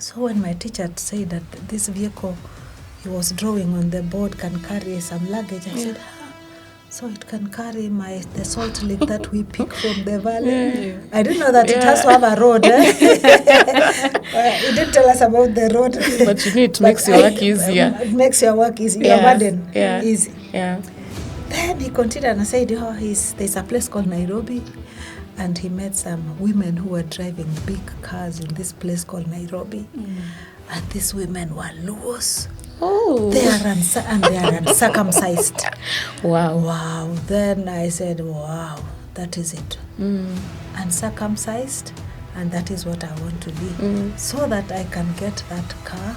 So when my teacher said that this vehicle he was drawing on the board can carry some luggage, I said, so it can carry the salt lick that we pick from the valley. I didn't know that it has to have a road. He didn't tell us about the road. But you know, it makes your work easier. It makes your work easy, your burden easy. Yeah. Then he continued and said, there's a place called Nairobi. And he met some women who were driving big cars in this place called Nairobi. And these women were Luos. Oh. They are uncircumcised. Wow. Then I said, wow, that is it. Uncircumcised, and that is what I want to be. So that I can get that car,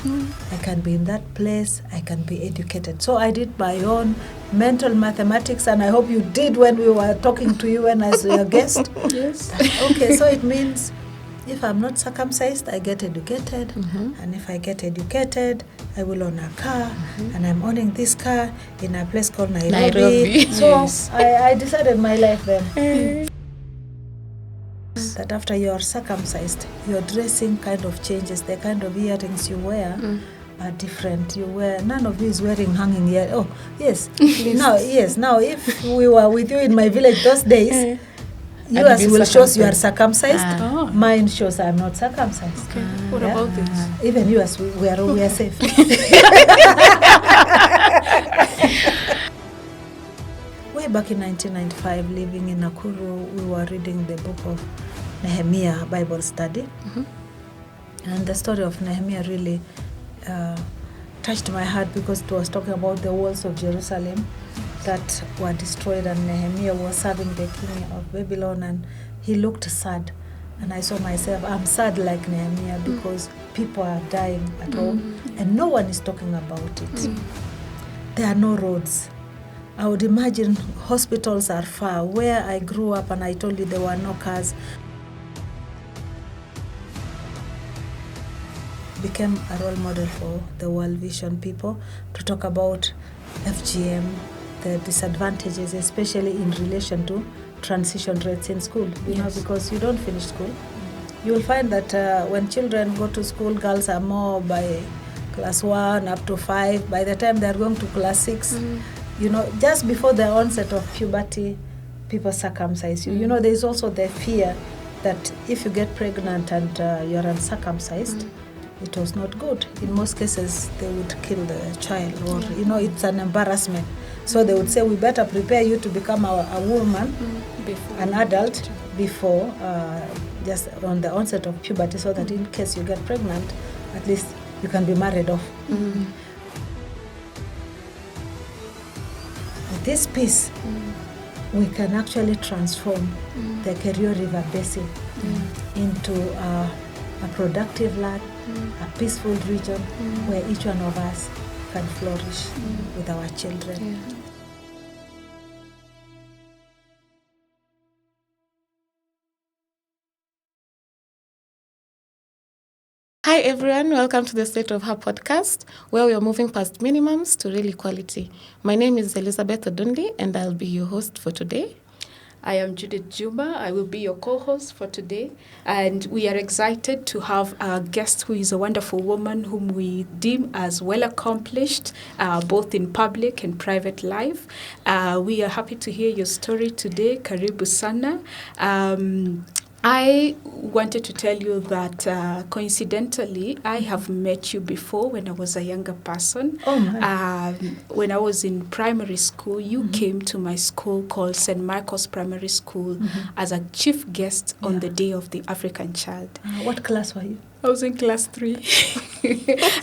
I can be in that place, I can be educated. So I did my own mental mathematics, and I hope you did when we were talking to you and as your guest. Yes. Okay, so it means if I'm not circumcised, I get educated. And if I get educated, I will own a car. And I'm owning this car in a place called Nairobi. So I decided my life then. That after you're circumcised, your dressing kind of changes. The kind of earrings you wear are different. None of you is wearing hanging earrings. Oh, yes. Now, if we were with you in my village those days, yours will show you are circumcised. Mine shows I'm not circumcised. Okay. What about this? Even yours, we are safe. Way back in 1995, living in Nakuru, we were reading the book of Nehemiah Bible study. And the story of Nehemiah really touched my heart because it was talking about the walls of Jerusalem that were destroyed, and Nehemiah was serving the king of Babylon, and he looked sad. And I saw myself, I'm sad like Nehemiah because people are dying at home and no one is talking about it. There are no roads. I would imagine hospitals are far. Where I grew up, and I told you there were no cars, became a role model for the World Vision people to talk about FGM, the disadvantages, especially in relation to transition rates in school. You know, because you don't finish school. You will find that when children go to school, girls are more by class 1 up to 5. By the time they are going to class 6, you know, just before the onset of puberty, people circumcise you. You know, there's also the fear that if you get pregnant and you're uncircumcised, it was not good. In most cases, they would kill the child, or, you know, it's an embarrassment. So they would say, we better prepare you to become a woman, an adult, before just on the onset of puberty, so that in case you get pregnant, at least you can be married off. With this piece, we can actually transform the Kerio River Basin into a productive land, a peaceful region where each one of us can flourish with our children. Hi everyone, welcome to the State of Her podcast, where we are moving past minimums to real equality. My name is Elizabeth Odundi, and I'll be your host for today. I am Judith Juma. I will be your co-host for today. And we are excited to have a guest who is a wonderful woman whom we deem as well accomplished, both in public and private life. We are happy to hear your story today. Karibu sana. I wanted to tell you that coincidentally, I have met you before when I was a younger person. Oh, when I was in primary school, you came to my school called St. Marcos Primary School as a chief guest on the Day of the African Child. What class were you? I was in class 3.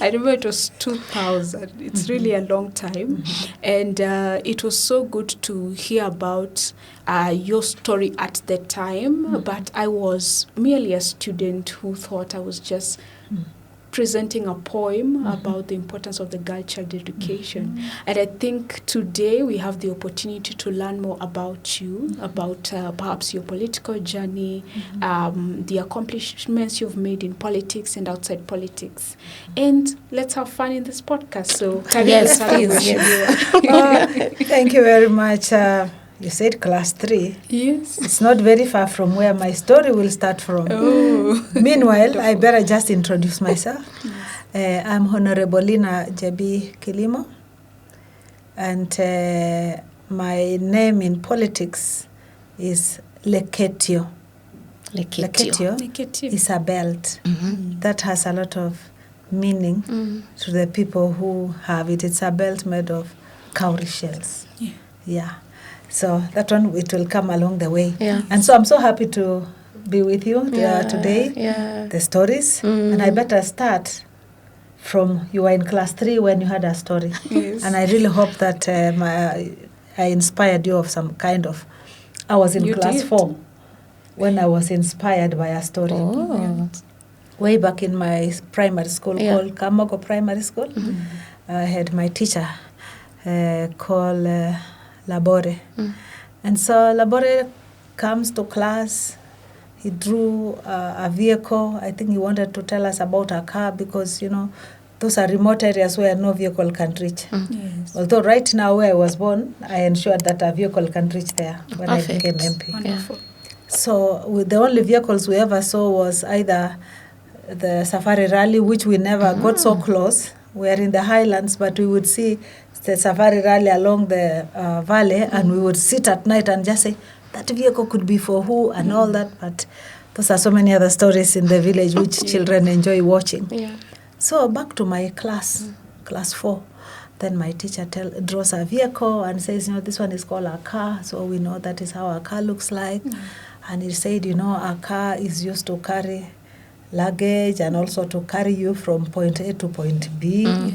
I remember it was 2000. It's really a long time. And it was so good to hear about your story at the time. But I was merely a student who thought I was just presenting a poem about the importance of the girl-child education. And I think today we have the opportunity to learn more about you, about perhaps your political journey, the accomplishments you've made in politics and outside politics. And let's have fun in this podcast. So, Yes, please. Thank you very much. You said class 3. Yes. It's not very far from where my story will start from. Oh. Meanwhile, I better just introduce myself. I'm Honorable Linah Jebii Kilimo, and my name in politics is Leetio. Leetio is a belt that has a lot of meaning to the people who have it. It's a belt made of cowrie shells. Yeah. So that one, it will come along the way. Yeah. And so I'm so happy to be with you today, the stories. And I better start from you were in class 3 when you had a story. Yes. And I really hope that I inspired you of some kind of... I was in class 4 when I was inspired by a story. Oh. Way back in my primary school called Kamogo Primary School. I had my teacher called Labore. And so Labore comes to class. He drew a vehicle. I think he wanted to tell us about a car because, you know, those are remote areas where no vehicle can reach. Yes. Although right now where I was born, I ensured that a vehicle can reach there when I became MP. Wonderful. So with the only vehicles we ever saw was either the Safari Rally, which we never got so close. We are in the highlands, but we would see the Safari Rally along the valley, and we would sit at night and just say, that vehicle could be for who and all that. But those are so many other stories in the village which children enjoy watching. Yeah. So back to my class, class 4. Then my teacher draws a vehicle and says, you know, this one is called a car. So we know that is how a car looks like. And he said, you know, a car is used to carry luggage and also to carry you from point A to point B.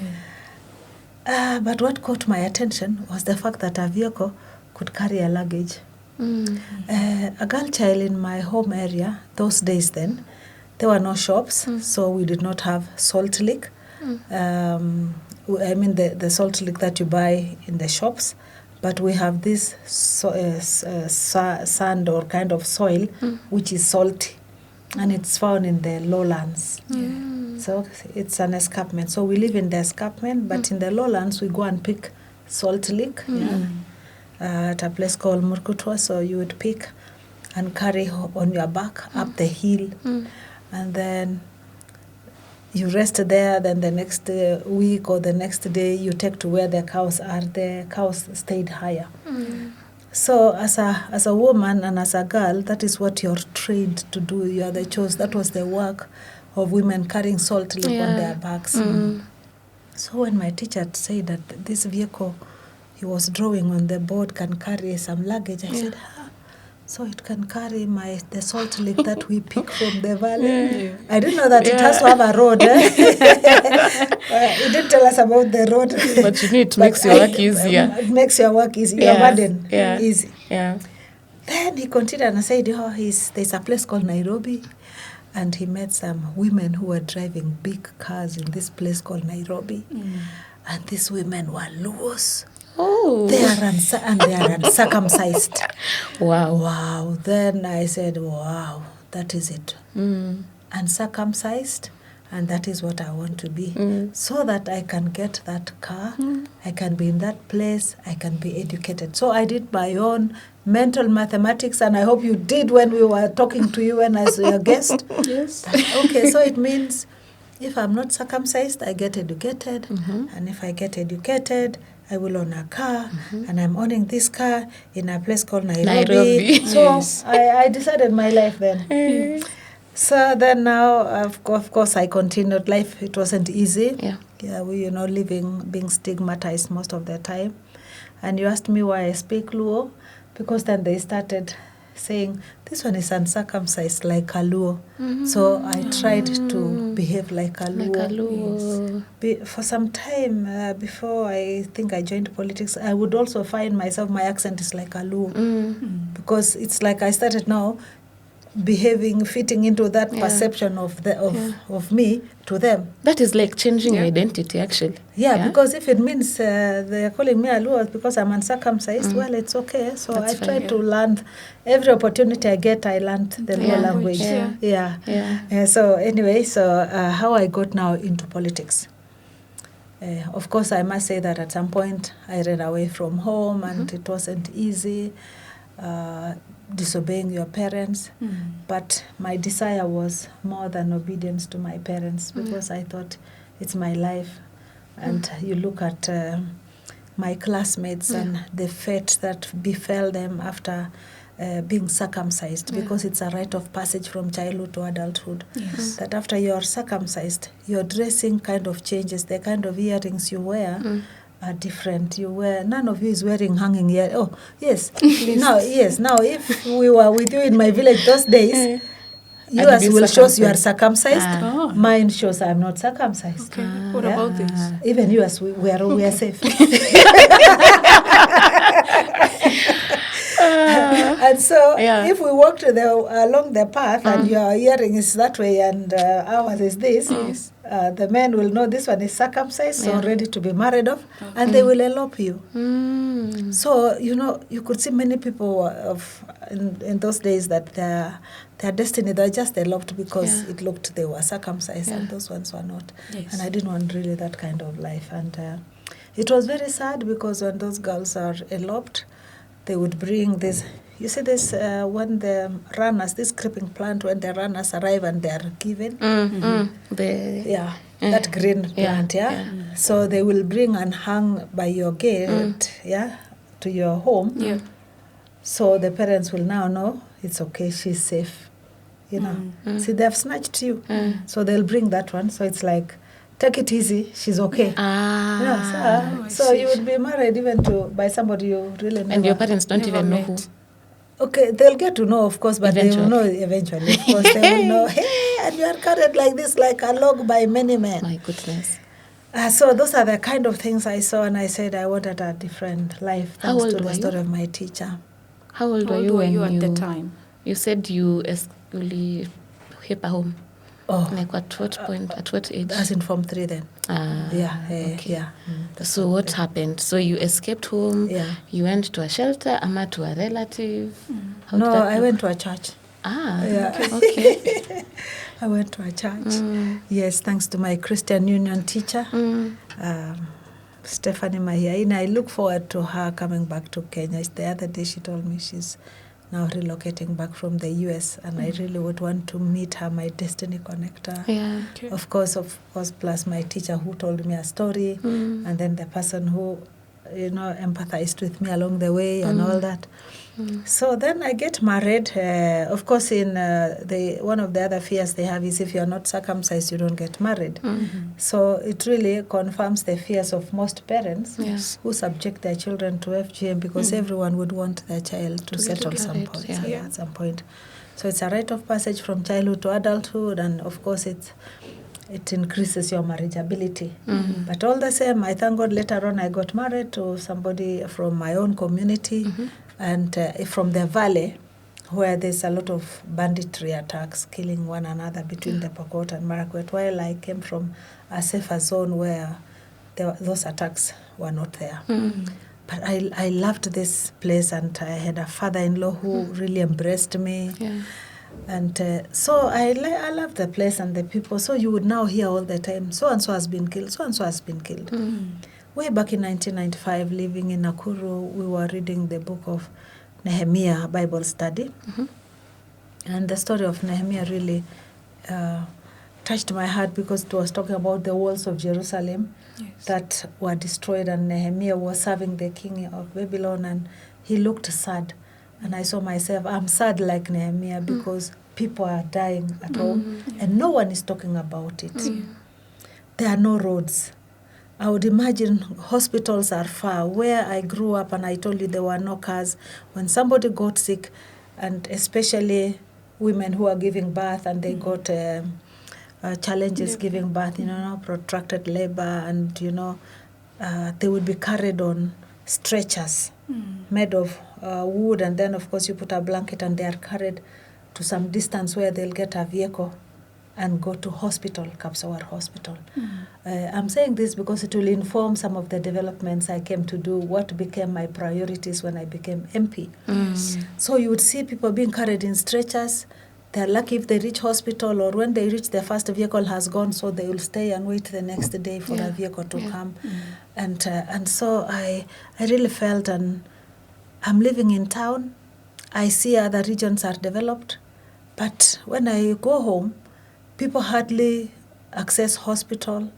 But what caught my attention was the fact that a vehicle could carry a luggage. A girl child in my home area, those days then, there were no shops, so we did not have salt lick. I mean the salt lick that you buy in the shops, but we have this sand or kind of soil which is salty, and it's found in the lowlands. So it's an escarpment. So we live in the escarpment, but in the lowlands we go and pick salt lick at a place called Murkutwa. So you would pick and carry on your back up the hill, and then you rest there. Then the next week or the next day you take to where the cows are. The cows stayed higher. So as a woman and as a girl, that is what you're trained to do. You are the chose. That was the work of women, carrying salt lick on their backs. So when my teacher said that this vehicle he was drawing on the board can carry some luggage, I said, so it can carry the salt lick that we pick from the valley. I didn't know that it has to have a road. He didn't tell us about the road. But you know, it makes your work easier. It makes your work easy, your burden easy. Yeah. Then he continued and said, there's a place called Nairobi. And he met some women who were driving big cars in this place called Nairobi. And these women were Luos. Oh. They are uncircumcised. Wow. Then I said, wow, that is it. Uncircumcised, and that is what I want to be. So that I can get that car, I can be in that place, I can be educated. So I did my own mental mathematics, and I hope you did when we were talking to you and as your guest. Yes. Okay, so it means if I'm not circumcised, I get educated. And if I get educated, I will own a car, and I'm owning this car in a place called Nairobi. So I decided my life then. So then now, of course, I continued life. It wasn't easy. We, being stigmatized most of the time. And you asked me why I speak Luo, because then they started saying, this one is uncircumcised like a Luo. So I tried to behave like a Luo. For some time, before I think I joined politics, I would also find myself, my accent is like a Luo. Because it's like I started now fitting into that perception of me to them. That is like changing your identity, actually. Because if it means they're calling me a Luo because I'm uncircumcised, well, it's okay. So that's I try to learn. Every opportunity I get, I learned the Luo language. So anyway, how I got now into politics. Of course, I must say that at some point I ran away from home, and it wasn't easy disobeying your parents. But my desire was more than obedience to my parents, because I thought it's my life. And you look at my classmates and the fate that befell them after being circumcised, because it's a rite of passage from childhood to adulthood. Yes. That after you're circumcised, your dressing kind of changes. The kind of earrings you wear are different. You wear, none of you is wearing hanging ear. Oh, yes. Now, if we were with you in my village those days, yours be will show you are circumcised. circumcised. Mine shows I'm not circumcised. Okay. What about this? Even yours, we are safe. And so, if we walked along the path and your earring is that way and ours is this, the men will know this one is circumcised, so ready to be married off, and they will elope you. So, you could see many people in those days that their destiny, they're just eloped because it looked they were circumcised, and those ones were not. Yes. And I didn't want really that kind of life. And it was very sad, because when those girls are eloped, they would bring this, you see this, when the runners, this creeping plant, when the runners arrive and they are given. That green plant, So they will bring and hang by your gate, to your home. Yeah. So the parents will now know it's okay, she's safe. See, they have snatched you. So they'll bring that one. So it's like, take it easy, she's okay. So you would be married even by somebody you really know. And your parents don't even know who. Okay, they'll get to know, of course, but they will know eventually. Of course, they will know, hey, and you are carried like this, like a log by many men. My goodness. So those are the kind of things I saw, and I said I wanted a different life, thanks to the story of my teacher. How old were you when you at the time? You said you leave home. Oh. Like at what point, at what age? As in Form 3 then. Okay. So what happened? So you escaped home, you went to a shelter, to a relative? No, I went to a church. Okay. I went to a church. Yes, thanks to my Christian Union teacher, Stephanie Mahiaina. I look forward to her coming back to Kenya. The other day she told me she's now relocating back from the US, and I really would want to meet her, my destiny connector. Yeah. Okay. Of course, plus my teacher who told me a story, and then the person who, empathized with me along the way and all that. So then I get married. Of course, in one of the other fears they have is if you're not circumcised, you don't get married. So it really confirms the fears of most parents who subject their children to FGM, because everyone would want their child to settle at some point. So it's a rite of passage from childhood to adulthood, and of course it increases your marriageability. But all the same, I thank God later on I got married to somebody from my own community, and from the valley, where there's a lot of banditry attacks, killing one another between the Pokot and Marakwet, while I came from a safer zone where those attacks were not there. But I loved this place, and I had a father-in-law who really embraced me. And so I love the place and the people. So you would now hear all the time, so-and-so has been killed, so-and-so has been killed. Way back in 1995, living in Nakuru, we were reading the book of Nehemiah Bible study. And the story of Nehemiah really touched my heart, because it was talking about the walls of Jerusalem that were destroyed, and Nehemiah was serving the king of Babylon, and he looked sad. And I saw myself, I'm sad like Nehemiah, because people are dying at home, and no one is talking about it. There are no roads. I would imagine hospitals are far. Where I grew up, and I told you there were no cars. When somebody got sick, and especially women who are giving birth, and they got challenges giving birth, protracted labor, and, they would be carried on stretchers made of wood, and then, of course, you put a blanket, and they are carried to some distance where they'll get a vehicle and go to hospital, Kapsawar Hospital. I'm saying this because it will inform some of the developments I came to do, what became my priorities when I became MP. So you would see people being carried in stretchers, they're lucky if they reach hospital, or when they reach, their first vehicle has gone, so they will stay and wait the next day for a vehicle to come. And so I really felt, and I'm living in town, I see other regions are developed, but when I go home, people hardly access hospital.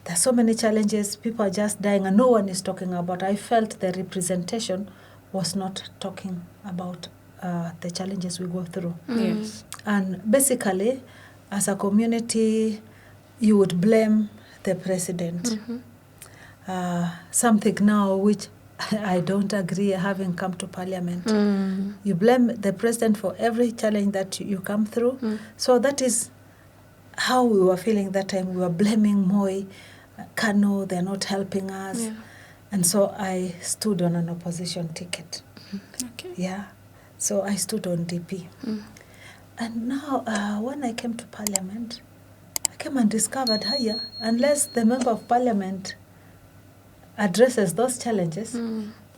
There's so many challenges, people are just dying, and no one is talking about. I felt the representation was not talking about the challenges we go through. Yes. And basically, as a community, you would blame the president. Something now which I don't agree, having come to parliament. You blame the president for every challenge that you come through. So that is how we were feeling that time. We were blaming Moi, Kano, they're not helping us. And so I stood on an opposition ticket. Okay. Yeah. So I stood on DP. And now when I came to parliament, I came and discovered, here, unless the member of parliament addresses those challenges,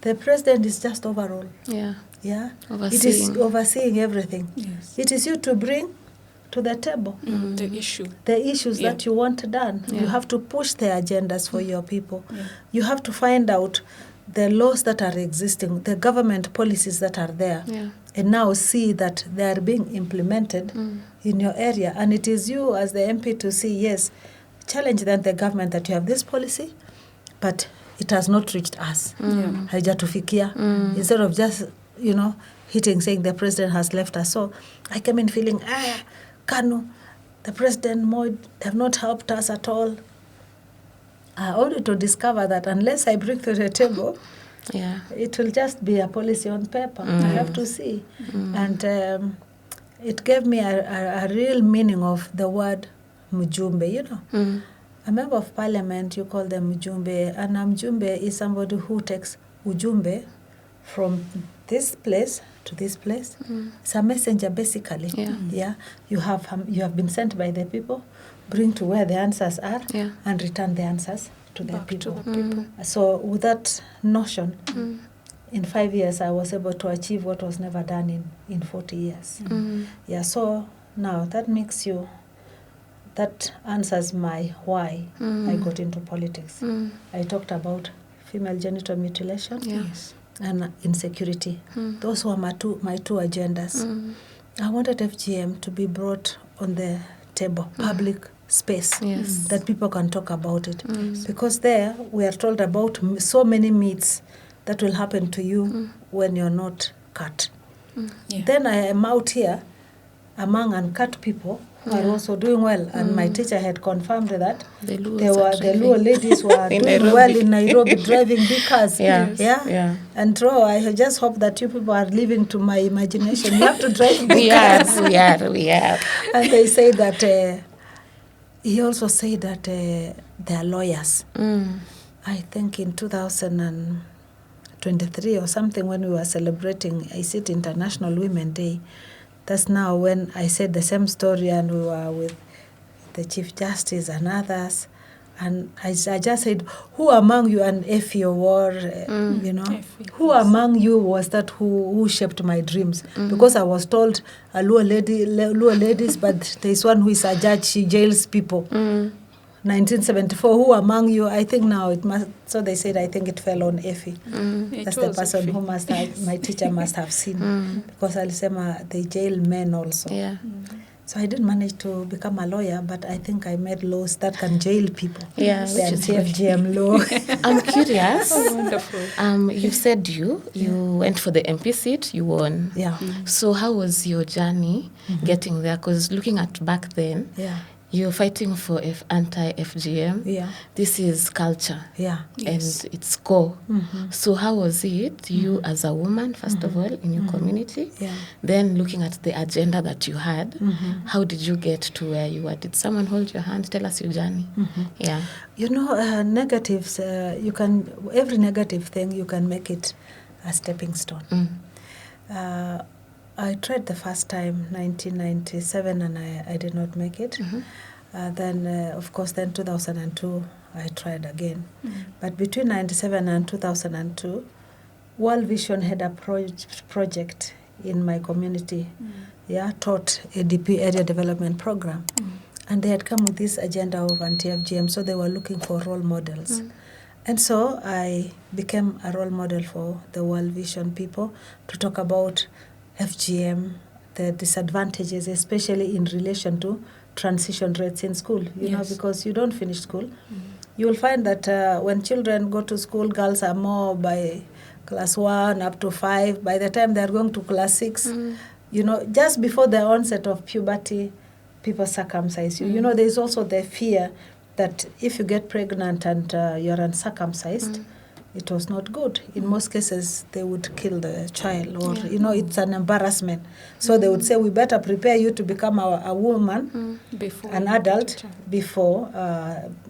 the president is just overall. Yeah. It is overseeing everything. Yes. It is you to bring to the table The issues that you want done. You have to push the agendas for your people. You have to find out the laws that are existing, the government policies that are there, and now see that they are being implemented in your area. And it is you as the MP to see, yes, challenge then the government that you have this policy, but it has not reached us. Haijatufikia. Instead of just, hitting, saying the president has left us. So I came in feeling, Kanu, the president, Moi, have not helped us at all. Only to discover that unless I bring to the table, it will just be a policy on paper. I have to see. And it gave me a real meaning of the word mjumbe, A member of parliament, you call them mjumbe, and a mjumbe is somebody who takes ujumbe from this place to this place. It's a messenger, basically. You have been sent by the people, bring to where the answers are, and return the answers to the people. So with that notion, in 5 years, I was able to achieve what was never done in 40 years. So now that answers my why I got into politics. I talked about female genital mutilation and insecurity. Those were my two agendas. I wanted FGM to be brought on the table, public space, that people can talk about it. Because there we are told about so many myths that will happen to you when you're not cut. Then I am out here among uncut people who are also doing well, and my teacher had confirmed that the Luo ladies were doing well in Nairobi, driving big cars. And I just hope that you people are living to my imagination. You have to drive big cars. We are. And they say that, he also said that they are lawyers. I think in 2023 or something, when we were celebrating ICT International Women Day, that's now when I said the same story, and we were with the Chief Justice and others. And I just said, who among you, and Effie War, who among you was that who shaped my dreams? Because I was told Luo ladies, but there's one who is a judge, she jails people. 1974, who among you? I think now it must, so they said, I think it fell on Effie. That's the person who my teacher must have seen. Because alisema they jail men also. So I didn't manage to become a lawyer, but I think I made laws that can jail people. The FGM law. I'm curious. Wonderful. You said you went for the MP seat, you won. So how was your journey getting there? Because looking at back then, you're fighting for anti-FGM. This is culture. And it's core. So how was it, you as a woman, first of all, in your community? Then looking at the agenda that you had, how did you get to where you were? Did someone hold your hand? Tell us your journey. Negatives, every negative thing, you can make it a stepping stone. I tried the first time, 1997, and I did not make it. Then, of course, then 2002, I tried again. But between 1997 and 2002, World Vision had a project in my community, taught ADP, Area Development Program. And they had come with this agenda of anti-FGM, so they were looking for role models. And so I became a role model for the World Vision people to talk about FGM, the disadvantages, especially in relation to transition rates in school, you know, because you don't finish school. You will find that when children go to school, girls are more by class 1 up to 5. By the time they're going to class 6, you know, just before the onset of puberty, people circumcise you. You know, there's also the fear that if you get pregnant and you're uncircumcised, it was not good. In most cases, they would kill the child, or, you know, it's an embarrassment. So they would say, we better prepare you to become a woman, an adult, before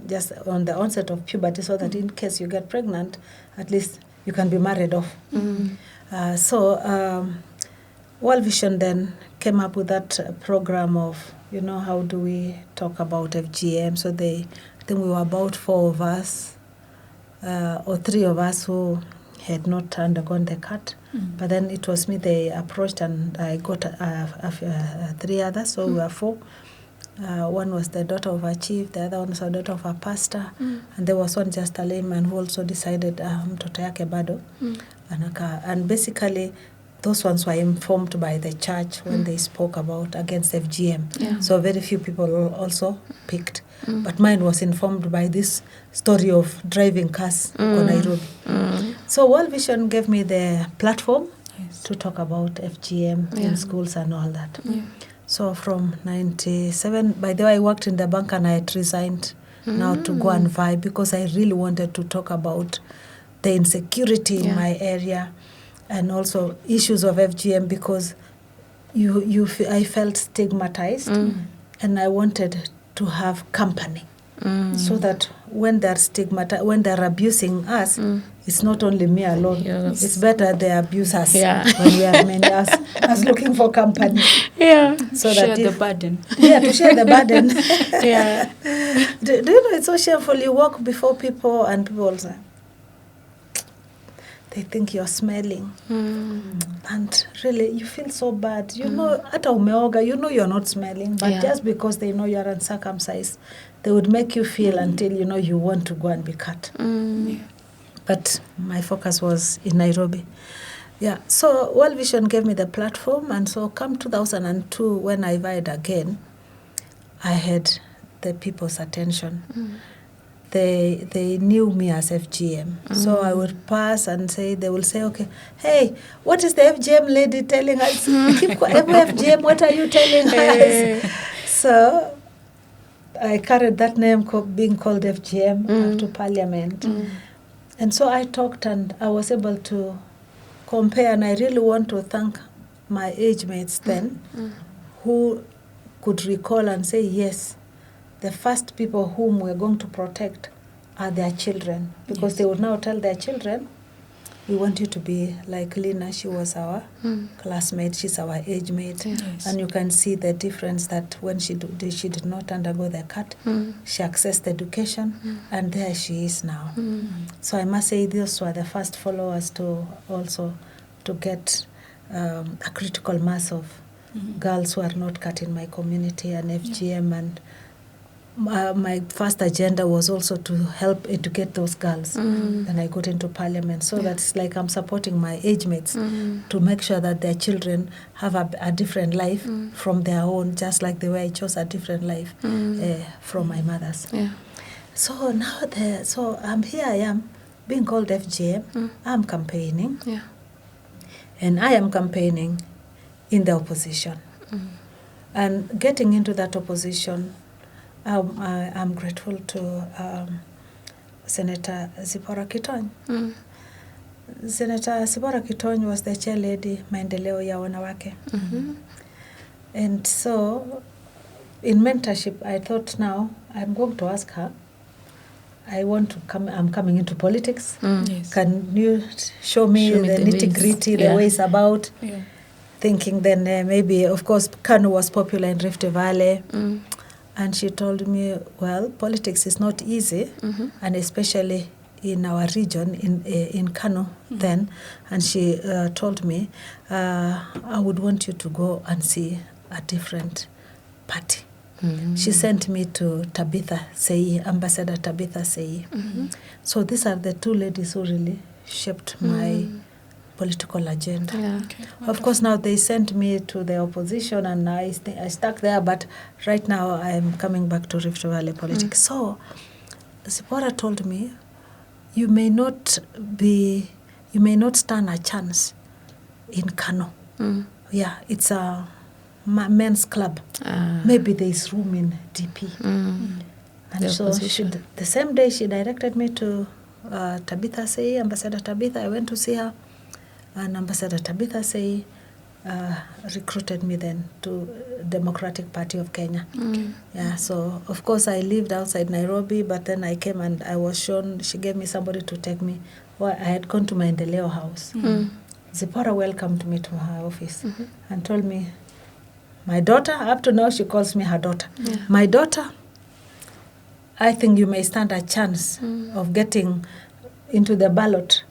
just on the onset of puberty, so that in case you get pregnant, at least you can be married off. So World Vision then came up with that program of, you know, how do we talk about FGM? So I think we were about 4 of us, or 3 of us who had not undergone the cut. But then it was me they approached, and I got 3 others, so we were 4. One was the daughter of a chief, the other one was the daughter of a pastor, and there was one just a layman who also decided mtoto yake bado. And basically, those ones were informed by the church when they spoke about against FGM. So very few people also picked. But mine was informed by this story of driving cars in Nairobi. So World Vision gave me the platform to talk about FGM in schools and all that. So from 97, by the way, I worked in the bank and I had resigned now to go and vibe, because I really wanted to talk about the insecurity in my area, and also issues of FGM, because I felt stigmatized, and I wanted to have company, so that when they're abusing us, it's not only me alone. It's better they abuse us when we are many us looking for company. So share the burden. To share the burden. Do you know, it's so shameful. You walk before people and people say, they think you're smelling. And really, you feel so bad. You know, ata umeoga, you know you're not smelling, but just because they know you're uncircumcised, they would make you feel until, you know, you want to go and be cut. But my focus was in Nairobi. So World Vision gave me the platform, and so come 2002, when I vied again, I had the people's attention. They knew me as FGM. So I would pass and they will say, okay, hey, what is the FGM lady telling us? FGM, what are you telling us? So I carried that name being called FGM to Parliament. And so I talked, and I was able to compare, and I really want to thank my age mates then who could recall and say, yes, the first people whom we're going to protect are their children, because they would now tell their children, we want you to be like Linah. She was our classmate, she's our age mate. And you can see the difference that when she did not undergo the cut, she accessed education, and there she is now. So I must say those were the first followers to also to get a critical mass of girls who are not cut in my community and FGM. And my first agenda was also to help educate those girls. Then I got into Parliament. So that's like I'm supporting my age mates to make sure that their children have a different life from their own, just like the way I chose a different life from my mother's. So now, here I am, being called FGM. I'm campaigning. And I am campaigning in the opposition. And getting into that opposition, I'm grateful to Senator Zipporah Kitony. Senator Zipporah Kitony was the chair lady maendeleo ya wanawake. And so in mentorship, I thought now I'm going to ask her, I'm coming into politics. Can you show me the nitty-gritty, the ways about? Thinking then maybe, of course, Kanu was popular in Rift Valley. And she told me, well, politics is not easy, and especially in our region, in Kano then, and she told me, I would want you to go and see a different party. She sent me to Tabitha Sei, Ambassador Tabitha Sei. So these are the two ladies who really shaped my political agenda. Yeah. Okay, of course, now they sent me to the opposition, and I stuck there, but right now I am coming back to Rift Valley politics. So Zipporah told me, you may not stand a chance in Kano. Yeah, it's a men's club. Maybe there is room in DP. And so the same day she directed me to Tabitha Sei, Ambassador Tabitha. I went to see her, and Ambassador Tabitha Sei recruited me then to Democratic Party of Kenya. Yeah, so of course I lived outside Nairobi, but then I came and I was shown, she gave me somebody to take me. Well, I had gone to my Ndeleo house. Zipporah welcomed me to her office and told me, my daughter, up to now she calls me her daughter. My daughter, I think you may stand a chance of getting into the ballot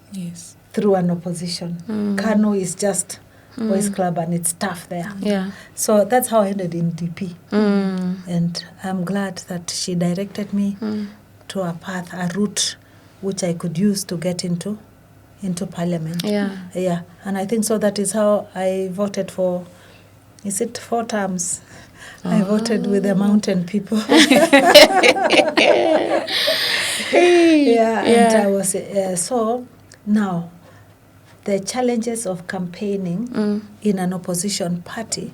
through an opposition. Kano is just boys club and it's tough there. Yeah. So that's how I ended in DP. And I'm glad that she directed me to a path, a route which I could use to get into parliament. Yeah. And I think so that is how I voted for, is it 4 terms? I voted with the mountain people. And I was, so now, the challenges of campaigning in an opposition party,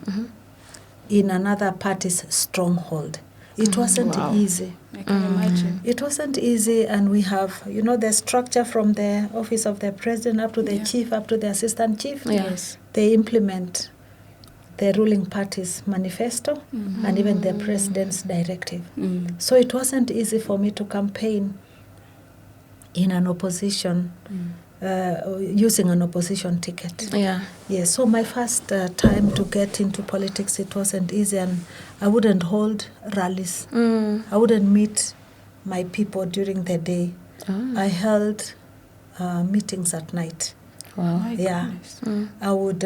in another party's stronghold. It wasn't easy. I can imagine. It wasn't easy, and we have, the structure from the office of the president up to the chief, up to the assistant chief. Yes. They implement the ruling party's manifesto and even the president's directive. So it wasn't easy for me to campaign in an opposition, using an opposition ticket. Yes, so my first time to get into politics, it wasn't easy, and I wouldn't hold rallies. I wouldn't meet my people during the day. I held meetings at night. Wow. I would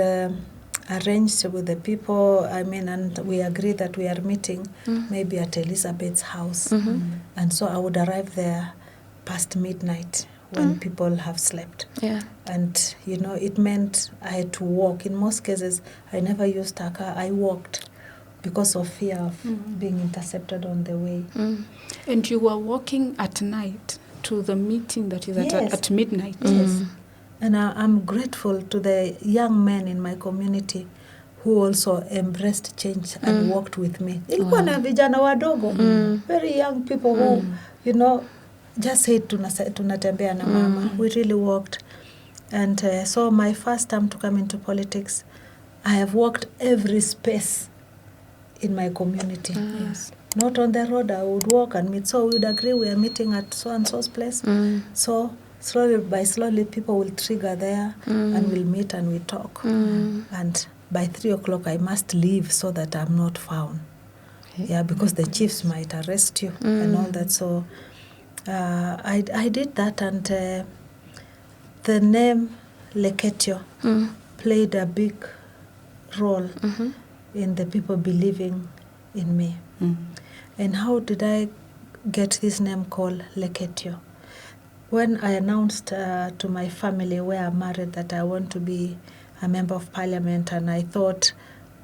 arrange with the people, and we agreed that we are meeting maybe at Elizabeth's house. And so I would arrive there past midnight when people have slept. And, it meant I had to walk. In most cases, I never used a car. I walked because of fear of being intercepted on the way. And you were walking at night to the meeting that is at midnight. Yes. And I'm grateful to the young men in my community who also embraced change and walked with me. Ilikuwa na vijana wadogo, very young people who, just said tunatembea na mama. We really walked. And so my first time to come into politics, I have walked every space in my community. Not on the road, I would walk and meet. So we would agree we are meeting at so-and-so's place. So slowly people will trigger there and we'll meet and we talk. And by 3:00 I must leave so that I'm not found. Because the chiefs might arrest you and all that. So I did that, and the name Leetio played a big role in the people believing in me. And how did I get this name called Leetio? When I announced to my family where I'm married that I want to be a member of parliament, and I thought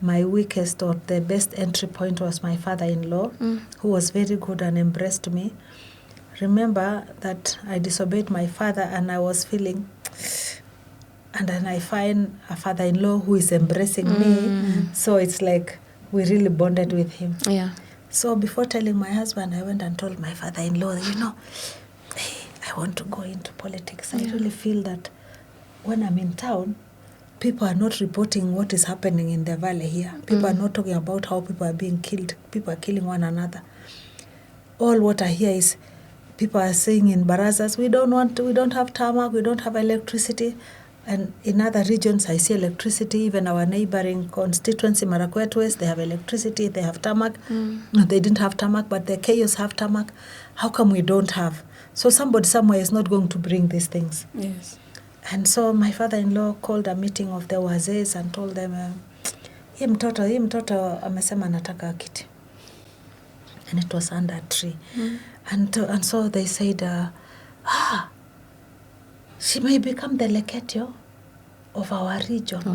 my weakest or the best entry point was my father-in-law, who was very good and embraced me. Remember that I disobeyed my father and I was feeling, and then I find a father-in-law who is embracing me. So it's like we really bonded with him. So before telling my husband, I went and told my father-in-law, I want to go into politics. I really feel that when I'm in town, people are not reporting what is happening in the valley here. People are not talking about how people are being killed. People are killing one another. All what I hear is people are saying in barazas, we don't have tarmac, we don't have electricity. And in other regions, I see electricity. Even our neighboring constituency, Marakwet West, they have electricity, they have tarmac. They didn't have tarmac, but the Kayos have tarmac. How come we don't have? So somebody somewhere is not going to bring these things. Yes. And so my father-in-law called a meeting of the wazees and told them, hii mtoto amesema anataka kiti. And it was under a tree. And so they said, she may become the Leetio of our region,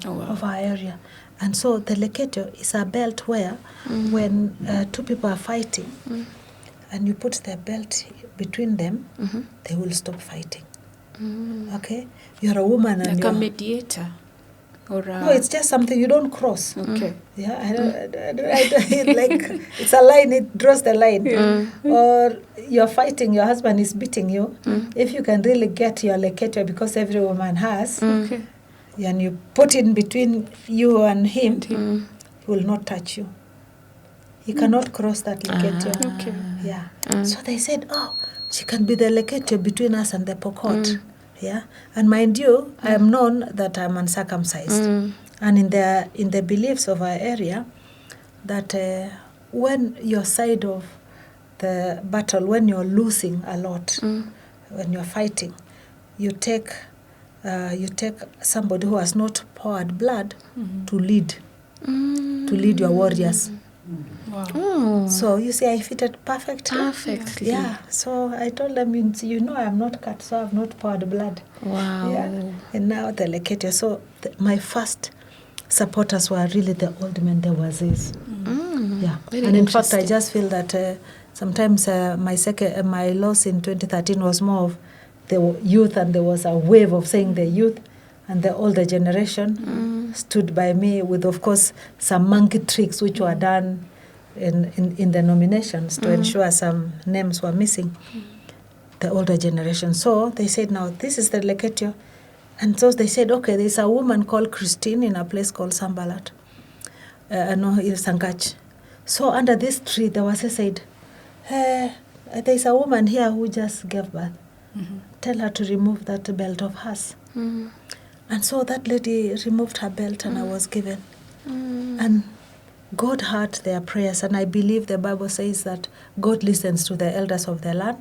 of our area. And so the Leetio is a belt where when two people are fighting and you put the belt between them, they will stop fighting. Okay? You're a woman and like you're... a mediator? Or No, it's just something you don't cross. Okay. Yeah, I don't like, it's a line, it draws the line. Or you're fighting, your husband is beating you. If you can really get your Leetio, because every woman has, Okay. and you put it in between you and him, he will not touch you. He cannot cross that Leetio. Okay. Yeah. So they said, she can be the Leetio between us and the Pokot. Yeah, and mind you, I am known that I'm uncircumcised, and in the beliefs of our area, that when your side of the battle, when you're losing a lot, when you're fighting, you take somebody who has not poured blood to lead your warriors. Wow. So you see, I fitted perfectly. Perfectly. Yeah. So I told them, I am not cut, so I have not poured blood. Wow. Yeah. And now the Leetio. So my first supporters were really the old men, the wazis. Yeah. Very And in fact, I just feel that sometimes my loss in 2013 was more of the youth, and there was a wave of saying the youth and the older generation stood by me with, of course, some monkey tricks which were done in the nominations to ensure some names were missing, the older generation. So they said, now this is the Leetio. And so they said, okay, there's a woman called Christine in a place called Sambalat. No, it's Sangach. So under this tree, the Wase said, there's a woman here who just gave birth. Tell her to remove that belt of hers. And so that lady removed her belt and I was given. And God heard their prayers, and I believe the Bible says that God listens to the elders of the land.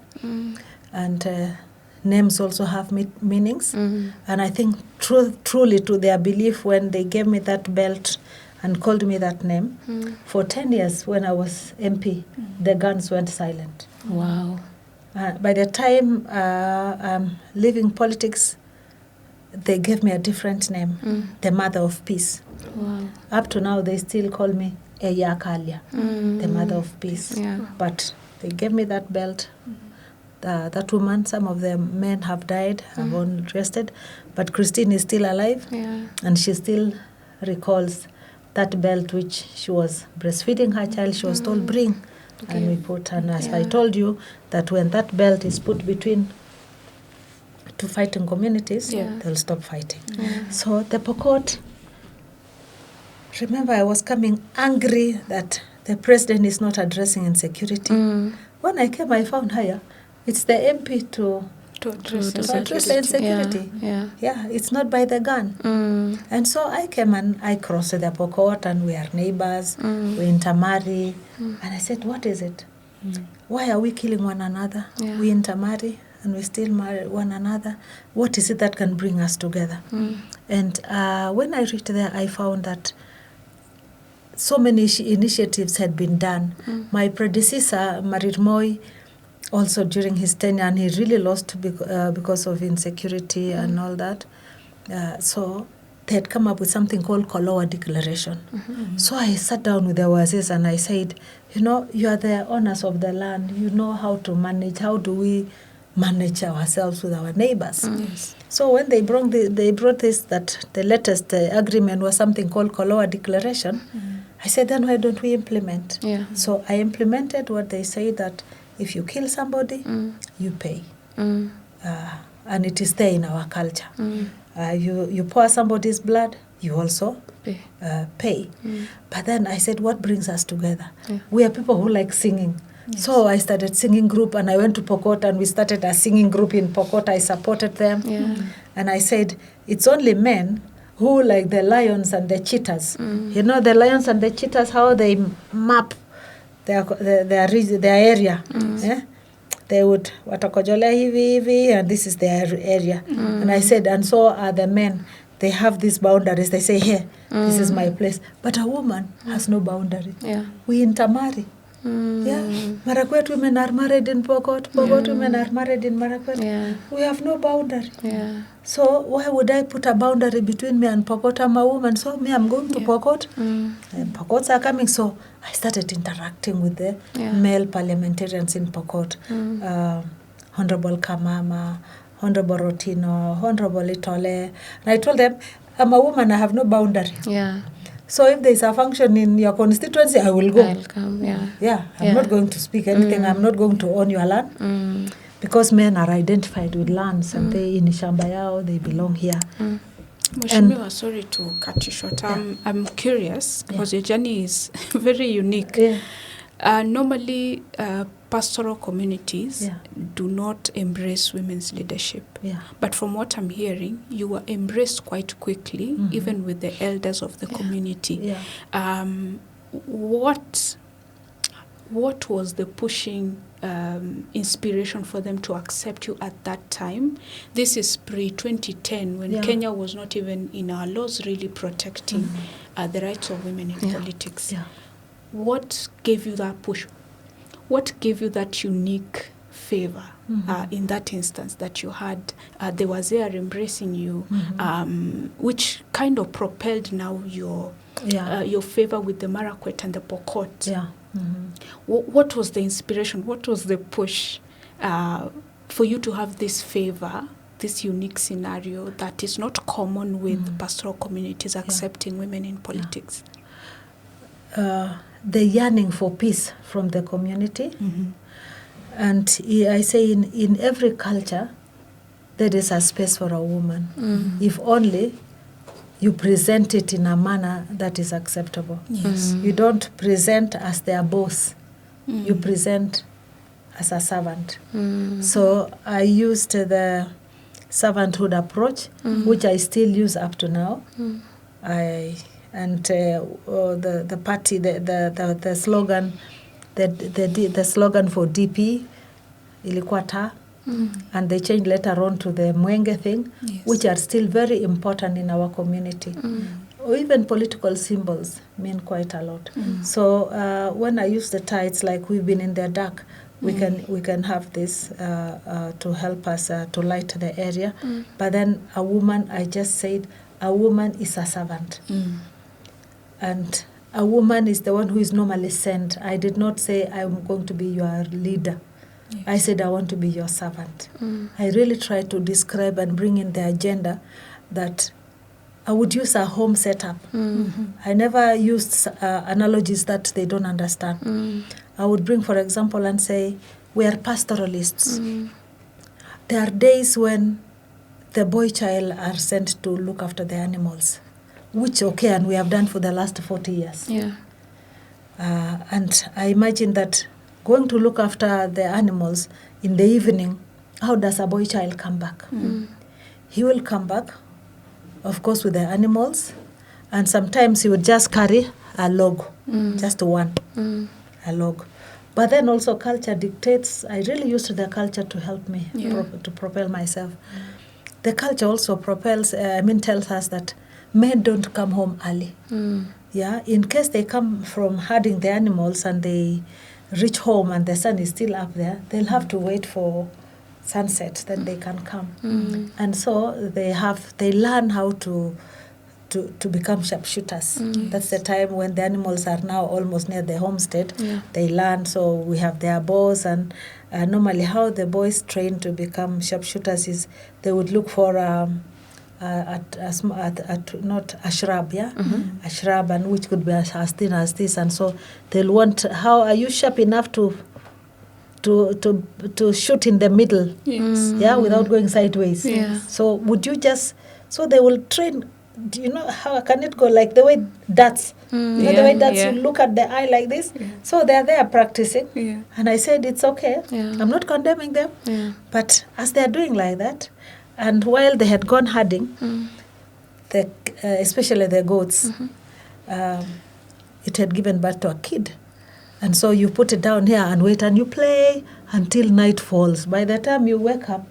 And names also have meanings. And I think truly to their belief, when they gave me that belt and called me that name, for 10 years when I was MP, the guns went silent. Wow. By the time I'm leaving politics, they gave me a different name, the Mother of Peace. Wow. Up to now, they still call me Eya Kalia, the Mother of Peace. Yeah. But they gave me that belt. That woman, some of the men have died, have unrested, but Christine is still alive, and she still recalls that belt which she was breastfeeding her child. She was told, bring, and we put. And as I told you, that when that belt is put between two fighting communities, they'll stop fighting. So the Pokot, remember, I was coming angry that the president is not addressing insecurity. When I came, I found her. It's the MP to address the insecurity. Yeah, it's not by the gun. And so I came and I crossed the Pokot, and we are neighbors, we intermarry. And I said, what is it? Why are we killing one another? We intermarry and we still marry one another. What is it that can bring us together? And when I reached there, I found that so many initiatives had been done. My predecessor, Marit Moi, also during his tenure, and he really lost because of insecurity and all that. So they had come up with something called Kolowa Declaration. So I sat down with the Wazis and I said, you are the owners of the land. You know how to manage. How do we manage ourselves with our neighbors? So when they brought this, that the latest agreement was something called Kolowa Declaration, I said, then why don't we implement? So I implemented what they say, that if you kill somebody, you pay. And it is there in our culture. You pour somebody's blood, you also pay. But then I said, what brings us together? We are people who like singing. So I started singing group, and I went to Pokot and we started a singing group in Pokot. I supported them. And I said, it's only men who, like the lions and the cheetahs. You know, the lions and the cheetahs, how they map their area. They would watakojolea hivi, and this is their area. And I said, and so are the men. They have these boundaries. They say, here, this is my place. But a woman has no boundary. We intermarry. Marakwet women are married in Pokot. Pokot women are married in Marakwet. We have no boundary. So why would I put a boundary between me and Pokot? I'm a woman, so me, I'm going to Pokot. And Pokots are coming. So I started interacting with the male parliamentarians in Pokot. Honorable Kamama, Honorable Rotino, Honorable Itole. And I told them, I'm a woman, I have no boundary. So if there's a function in your constituency, I will go. I'll come, I'm not going to speak anything. I'm not going to own your land. Because men are identified with lands and they in shamba yao, they belong here. Mheshimiwa, sorry to cut you short. I'm curious because your journey is very unique. Normally, pastoral communities do not embrace women's leadership. But from what I'm hearing, you were embraced quite quickly, even with the elders of the community. What was the pushing inspiration for them to accept you at that time? This is pre-2010 when Kenya was not even in our laws really protecting the rights of women in politics. What gave you that push? What gave you that unique favor in that instance that you had? They were there embracing you, which kind of propelled now your favor with the Marakwet and the Pokot. What was the inspiration? What was the push for you to have this favor, this unique scenario that is not common with pastoral communities accepting women in politics? The yearning for peace from the community. And I say in every culture, there is a space for a woman. If only you present it in a manner that is acceptable. You don't present as their boss. You present as a servant. So I used the servanthood approach, which I still use up to now. The party, the slogan, the slogan for DP, ilikuwa taa, and they changed later on to the Mwenge thing, which are still very important in our community. Or even political symbols mean quite a lot. So when I use the taa, it's like we've been in the dark. We can have this to help us to light the area. But then a woman, I just said, a woman is a servant. And a woman is the one who is normally sent. I did not say I'm going to be your leader. I said I want to be your servant. I really tried to describe and bring in the agenda that I would use a home setup. I never used analogies that they don't understand. I would bring, for example, and say, we are pastoralists. There are days when the boy child are sent to look after the animals, which and we have done for the last 40 years. And I imagine that going to look after the animals in the evening, how does a boy child come back? He will come back, of course, with the animals, and sometimes he would just carry a log, just one, a log. But then also culture dictates. I really used the culture to help me to propel myself. The culture also tells us that men don't come home early. In case they come from herding the animals and they reach home and the sun is still up there, they'll have to wait for sunset, then they can come. And so they learn how to become sharpshooters. That's the time when the animals are now almost near the homestead. They learn, so we have their bows, and normally how the boys train to become sharpshooters is they would look for not a shrub, a shrub, and which could be as thin as this, and so they'll want, how are you sharp enough to shoot in the middle, without going sideways. So would you just, so they will train. Do you know how can it go, like the way darts? You know the way darts, you look at the eye like this. So they're there practicing. And I said, it's okay. I'm not condemning them. But as they're doing like that, And while they had gone herding, especially the goats, it had given birth to a kid. And so you put it down here and wait, and you play until night falls. By the time you wake up,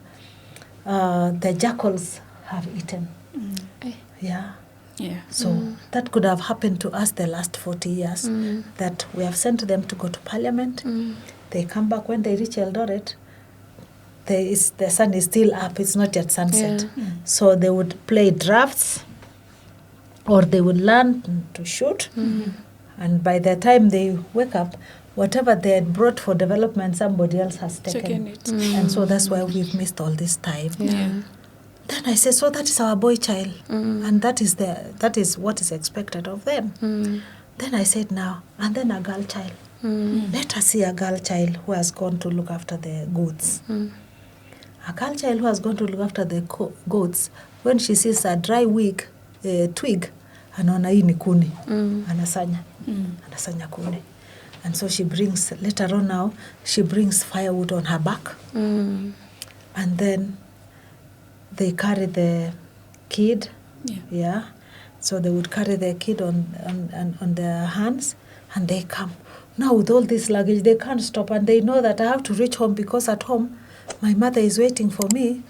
the jackals have eaten. Yeah. So that could have happened to us the last 40 years, that we have sent them to go to parliament. They come back. When they reach Eldoret, the sun is still up. It's not yet sunset. So they would play drafts, or they would learn to shoot. And by the time they wake up, whatever they had brought for development, somebody else has taken it. And so that's why we've missed all this time. Then I said, so that is our boy child, and that is what is expected of them. Then I said, now, and then a girl child. Let us see a girl child who has gone to look after the goats. A girl child who has gone to look after the goats, when she sees a dry twig, anaona hii ni kuni, anasanya kuni. And so she brings, later on now, she brings firewood on her back. And then they carry the kid. So they would carry the kid on their hands, and they come. Now with all this luggage, they can't stop, and they know that I have to reach home, because at home, my mother is waiting for me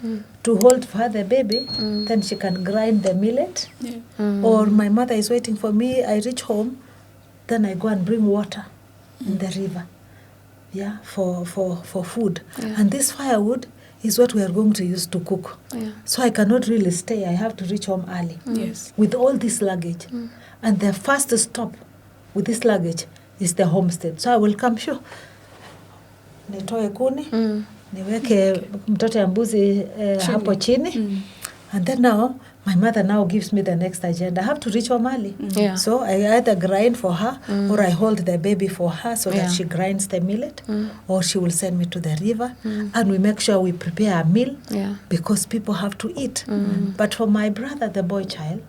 to hold for her the baby, then she can grind the millet. Or my mother is waiting for me, I reach home, then I go and bring water in the river, for food. And this firewood is what we are going to use to cook. So I cannot really stay. I have to reach home early with all this luggage. And the first stop with this luggage is the homestead. So I will come, nitoe kuni, niweke mtoto ya mbuzi hapo chini. And then now, my mother now gives me the next agenda. I have to reach home early. So I either grind for her, or I hold the baby for her so that she grinds the millet, or she will send me to the river. And we make sure we prepare a meal, because people have to eat. But for my brother, the boy child,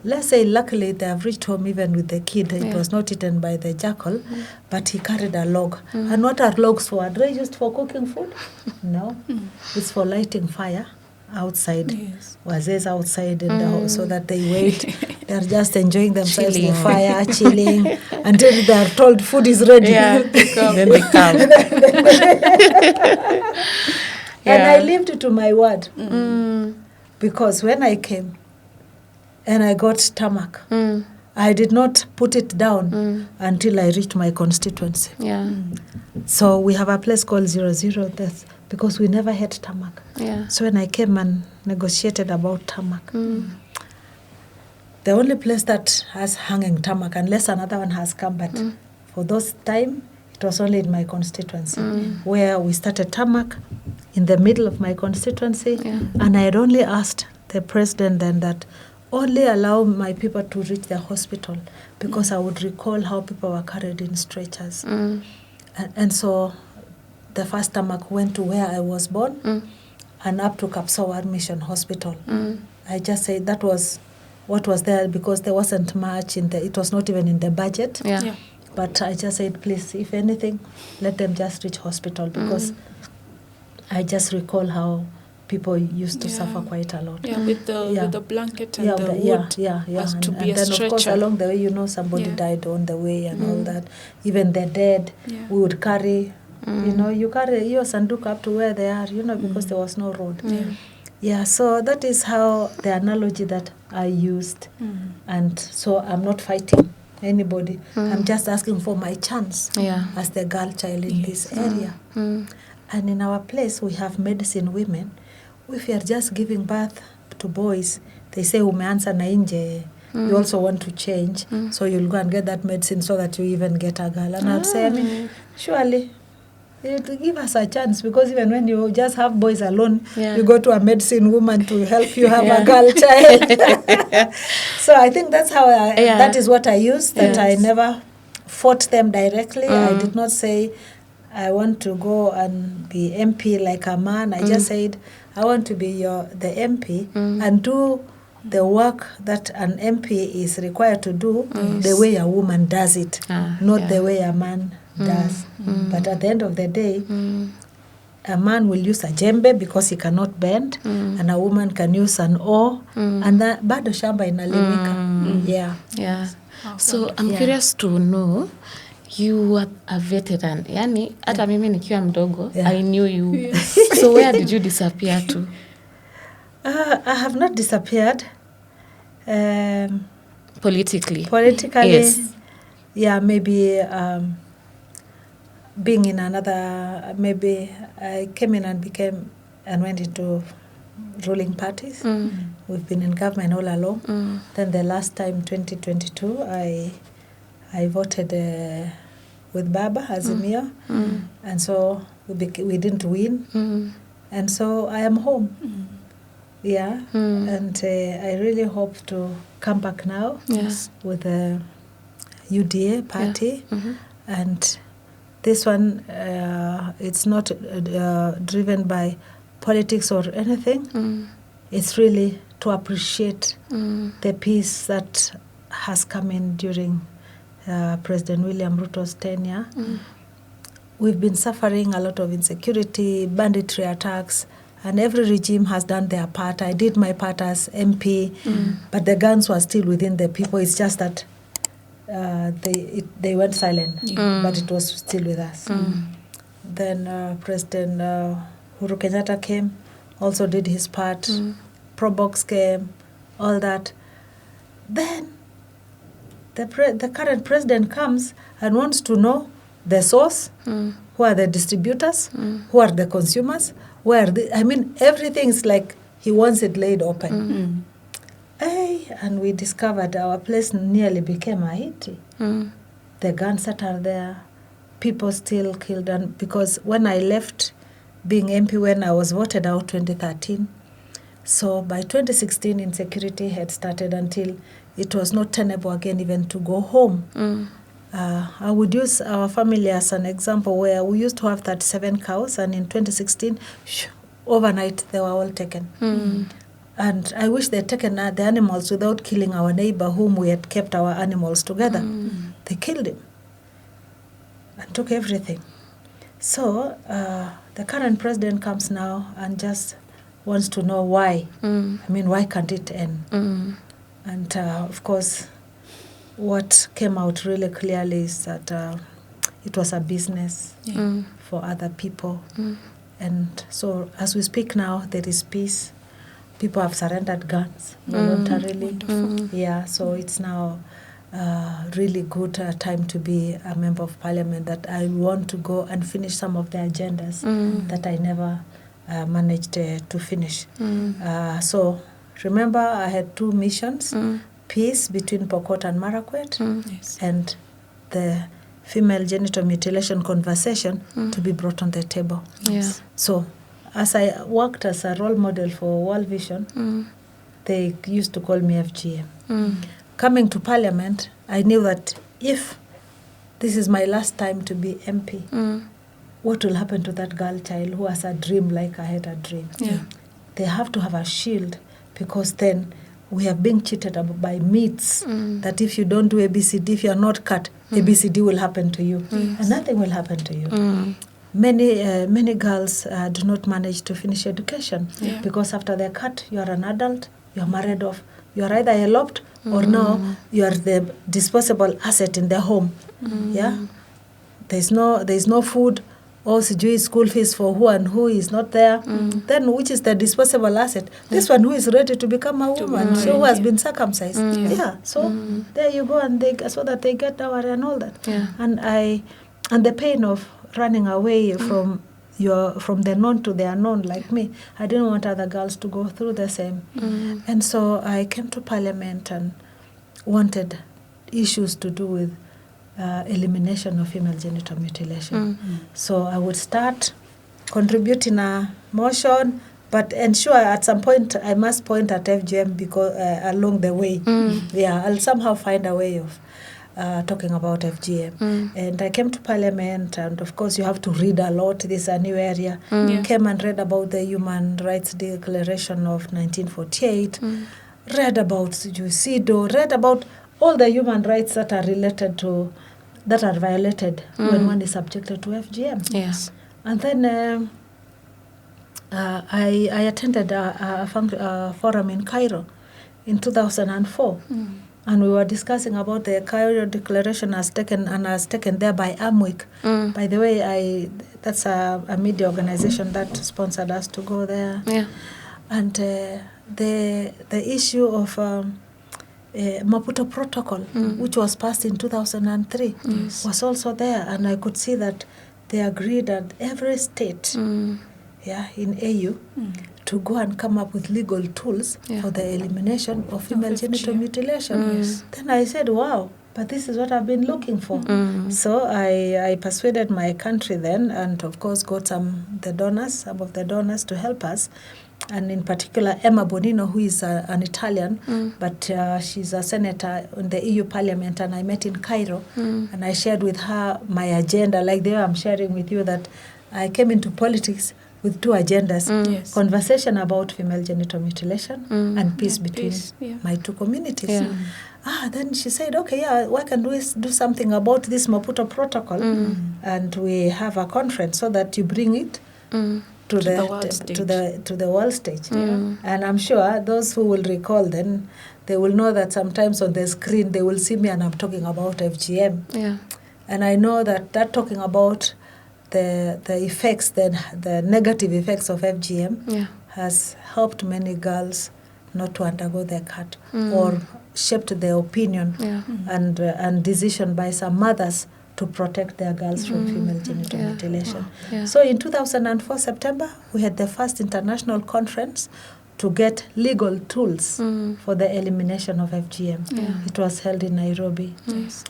let's say luckily they have reached home even with the kid. It was not eaten by the jackal, but he carried a log. And what are logs for? Are they used for cooking food? No. It's for lighting fire outside. Waze's outside in the house, so that they wait. They're just enjoying themselves, the fire, chilling, until they are told food is ready. Then they come. And I lived to my word. Because when I came and I got stomach, I did not put it down until I reached my constituency. So we have a place called 00 Death, because we never had tarmac. So when I came and negotiated about tarmac, the only place that has hanging tarmac, unless another one has come, but for those time, it was only in my constituency, where we started tarmac in the middle of my constituency. And I had only asked the president then that only allow my people to reach the hospital, because I would recall how people were carried in stretchers. And so the first tarmac went to where I was born, and up to Kapsawar Mission Hospital. I just said that was what was there, because there wasn't much it was not even in the budget. But I just said, please, if anything, let them just reach hospital, because I just recall how people used to suffer quite a lot. With the blanket and the wood has to be a stretcher. And then, of course, along the way, somebody died on the way and all that. Even the dead, we would carry, you carry your sanduka up to where they are, because there was no road. So that is how the analogy that I used. And so I'm not fighting anybody. I'm just asking for my chance as the girl child in this area. And in our place, we have medicine women. If you are just giving birth to boys, they say, umeanza na nje, you also want to change, so you'll go and get that medicine so that you even get a girl. And I'd say, surely, to give us a chance, because even when you just have boys alone, you go to a medicine woman to help you have a girl child. So I think that's how that is what I used, that I never fought them directly. I did not say, I want to go and be MP like a man. I just said, I want to be the MP and do the work that an MP is required to do the way a woman does it, not the way a man does. But at the end of the day, a man will use a jembe because he cannot bend, and a woman can use an oar, and that bado shamba inalimika. Yeah. So I'm curious to know, you are a veteran. Yani hata mimi nikiwa mdogo, I knew you. So where did you disappear to? I have not disappeared. Politically, yes. Yeah, maybe being in another, maybe I came in and went into ruling parties. We've been in government all along. Then the last time, 2022, I voted with Baba Azimio, and so we didn't win, and so I am home. Yeah, and I really hope to come back now with the UDA party, and this one, it's not driven by politics or anything. It's really to appreciate the peace that has come in during President William Ruto's tenure. We've been suffering a lot of insecurity, banditry attacks, and every regime has done their part. I did my part as MP, but the guns were still within the people. It's just that they went silent, but it was still with us. Then President Uhuru Kenyatta came, also did his part. Probox came, all that. Then the current president comes and wants to know the source, who are the distributors, who are the consumers, everything is like he wants it laid open. And we discovered our place nearly became a Haiti. The guns that are there, people still killed. And because when I left being MP, when I was voted out 2013, so by 2016 insecurity had started until it was not tenable again even to go home. I would use our family as an example, where we used to have 37 cows, and in 2016, overnight they were all taken. And I wish they'd taken the animals without killing our neighbor whom we had kept our animals together. They killed him and took everything. So the current president comes now and just wants to know why. Why can't it end? And of course, what came out really clearly is that it was a business for other people. And so as we speak now, there is peace. People have surrendered guns voluntarily. Yeah, so it's now really good time to be a member of parliament, that I want to go and finish some of the agendas that I never managed to finish. So remember, I had 2 missions, peace between Pokot and Marakwet, and the female genital mutilation conversation to be brought on the table. So as I worked as a role model for World Vision, they used to call me FGM. Coming to Parliament, I knew that if this is my last time to be MP, what will happen to that girl child who has a dream like I had a dream? They have to have a shield, because then we have been cheated by myths that if you don't do ABCD, if you are not cut, ABCD will happen to you, and nothing will happen to you. Many girls do not manage to finish education because after they're cut, you are an adult, you are married off, you are either eloped or now you are the disposable asset in the home. There's no food, or sijui school fees for who and who is not there. Then which is the disposable asset? This one who is ready to become a woman, so who has been circumcised. So there you go, and so that they get dowry and all that. And the pain of running away from the known to the unknown, like me, I didn't want other girls to go through the same. And so I came to Parliament and wanted issues to do with elimination of female genital mutilation. So I would start contributing a motion, but ensure at some point I must point at FGM because along the way. I'll somehow find a way of talking about FGM. And I came to Parliament, and of course you have to read a lot. This is a new area. Came and read about the Human Rights Declaration of 1948, read about CIDO, read about all the human rights that are violated when one is subjected to FGM. And then I attended a forum in Cairo in 2004. And we were discussing about the Cairo Declaration as taken there by Amwick. By the way, that's a media organization that sponsored us to go there. Yeah. And the issue of Maputo Protocol, which was passed in 2003, was also there. And I could see that they agreed that every state in AU to go and come up with legal tools for the elimination of female genital mutilation. Then I said, wow, but this is what I've been looking for. So I persuaded my country then, and of course got some of the donors to help us. And in particular, Emma Bonino, who is an Italian, but she's a senator in the EU Parliament, and I met in Cairo, and I shared with her my agenda, like the way I'm sharing with you that I came into politics with two agendas, conversation about female genital mutilation and peace between my two communities. Then she said, okay, why can't we do something about this Maputo Protocol? And we have a conference so that you bring it to the world stage. And I'm sure those who will recall then, they will know that sometimes on the screen they will see me and I'm talking about FGM. And I know that talking about the effects, the negative effects of FGM has helped many girls not to undergo their cut or shaped their opinion and decision by some mothers to protect their girls from female genital mutilation. So in 2004 September, we had the first international conference to get legal tools for the elimination of FGM. It was held in Nairobi.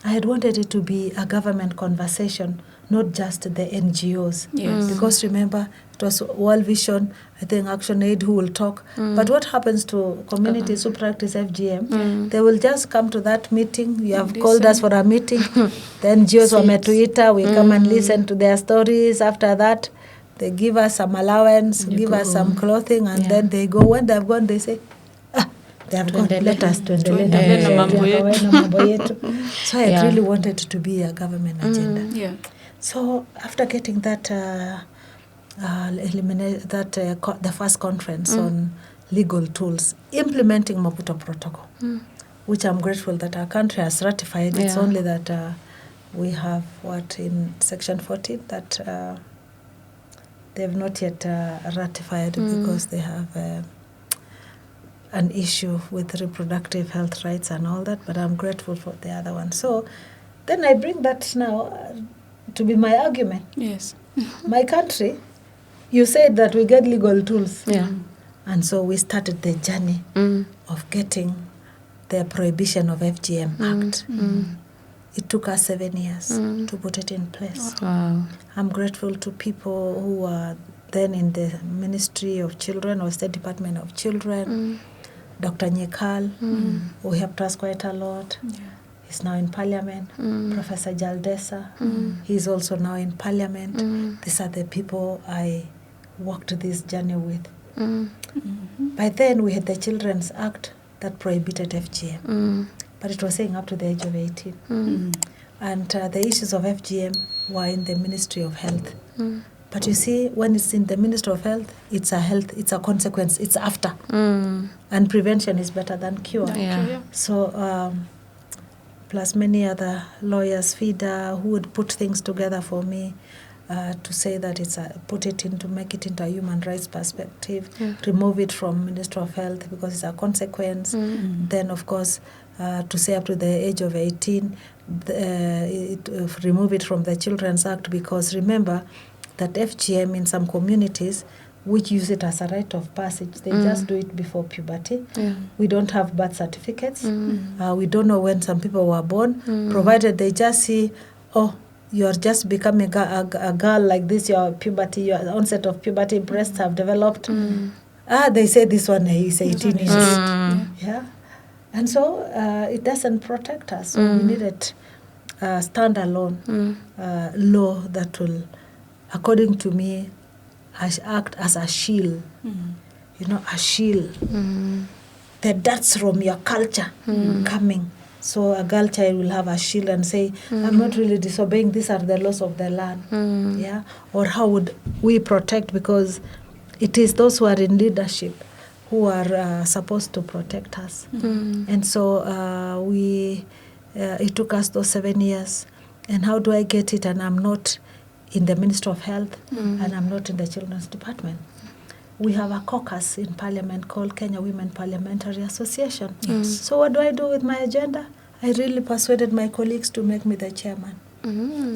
I had wanted it to be a government conversation, not just the NGOs. Because remember, it was World Vision, I think Action Aid who will talk. But what happens to communities who practice FGM? They will just come to that meeting. You have called us for a meeting. The NGOs wametuita, we come and listen to their stories. After that, they give us some allowance, give us some clothing, and then they go. When they've gone, they say, they have gone, let us tuendelee na mambo yetu. So I really wanted it to be a government agenda. So after getting that, the first conference on legal tools, implementing Maputo Protocol, which I'm grateful that our country has ratified. It's only that we have, in Section 14, that they've not yet ratified because they have an issue with reproductive health rights and all that, but I'm grateful for the other one. So then I bring that now to be my argument. My country, you said that we get legal tools. And so we started the journey of getting the Prohibition of FGM Act. It took us 7 years to put it in place. I'm grateful to people who were then in the Ministry of Children or State Department of Children. Dr. Nyekal, who helped us quite a lot. He's now in Parliament. Professor Jaldesa, he's also now in Parliament. These are the people I walked this journey with. By then, we had the Children's Act that prohibited FGM. But it was saying up to the age of 18. And the issues of FGM were in the Ministry of Health. But you see, when it's in the Ministry of Health, it's a consequence, it's after. And prevention is better than cure. So, plus many other lawyers, FIDA, who would put things together for me to say that make it into a human rights perspective, remove it from Ministry of Health because it's a consequence. Then, of course, to say up to the age of 18, remove it from the Children's Act, because remember that FGM in some communities which use it as a rite of passage, they just do it before puberty. We don't have birth certificates. We don't know when some people were born, provided they just see, you're just becoming a girl like this, your onset of puberty, breasts have developed. They say this one is 18 years. And so it doesn't protect us. So we needed a standalone law that will, according to me, act as a shield. A shield. The darts from your culture coming. So a girl child will have a shield and say, I'm not really disobeying, these are the laws of the land. Or how would we protect, because it is those who are in leadership who are supposed to protect us. And so it took us those 7 years. And how do I get it? And I'm not in the Ministry of Health, and I'm not in the Children's Department. We have a caucus in Parliament called Kenya Women Parliamentary Association. So what do I do with my agenda? I really persuaded my colleagues to make me the chairman.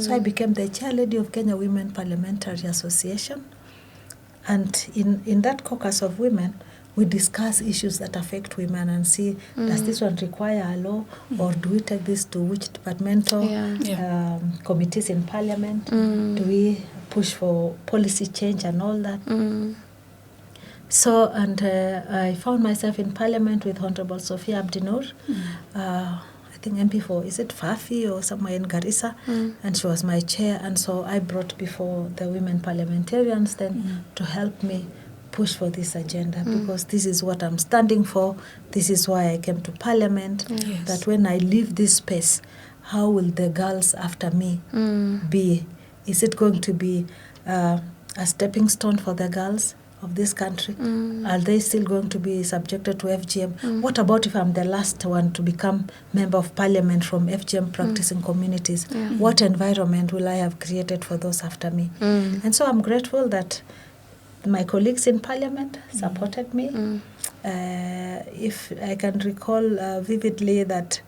So I became the chair lady of Kenya Women Parliamentary Association. And in that caucus of women, we discuss issues that affect women and see, does this one require a law, or do we take this to which departmental committees in Parliament? Do we push for policy change and all that? So, and I found myself in Parliament with Honorable Sophia Abdinur, I think MP for, is it Fafi or somewhere in Garissa? And she was my chair, and so I brought before the women parliamentarians then to help me push for this agenda, because this is what I'm standing for. This is why I came to Parliament, that when I leave this space, how will the girls after me be? Is it going to be a stepping stone for the girls of this country? Are they still going to be subjected to FGM? What about if I'm the last one to become member of Parliament from FGM practicing communities? What environment will I have created for those after me? And so I'm grateful that my colleagues in Parliament supported me. If I can recall vividly that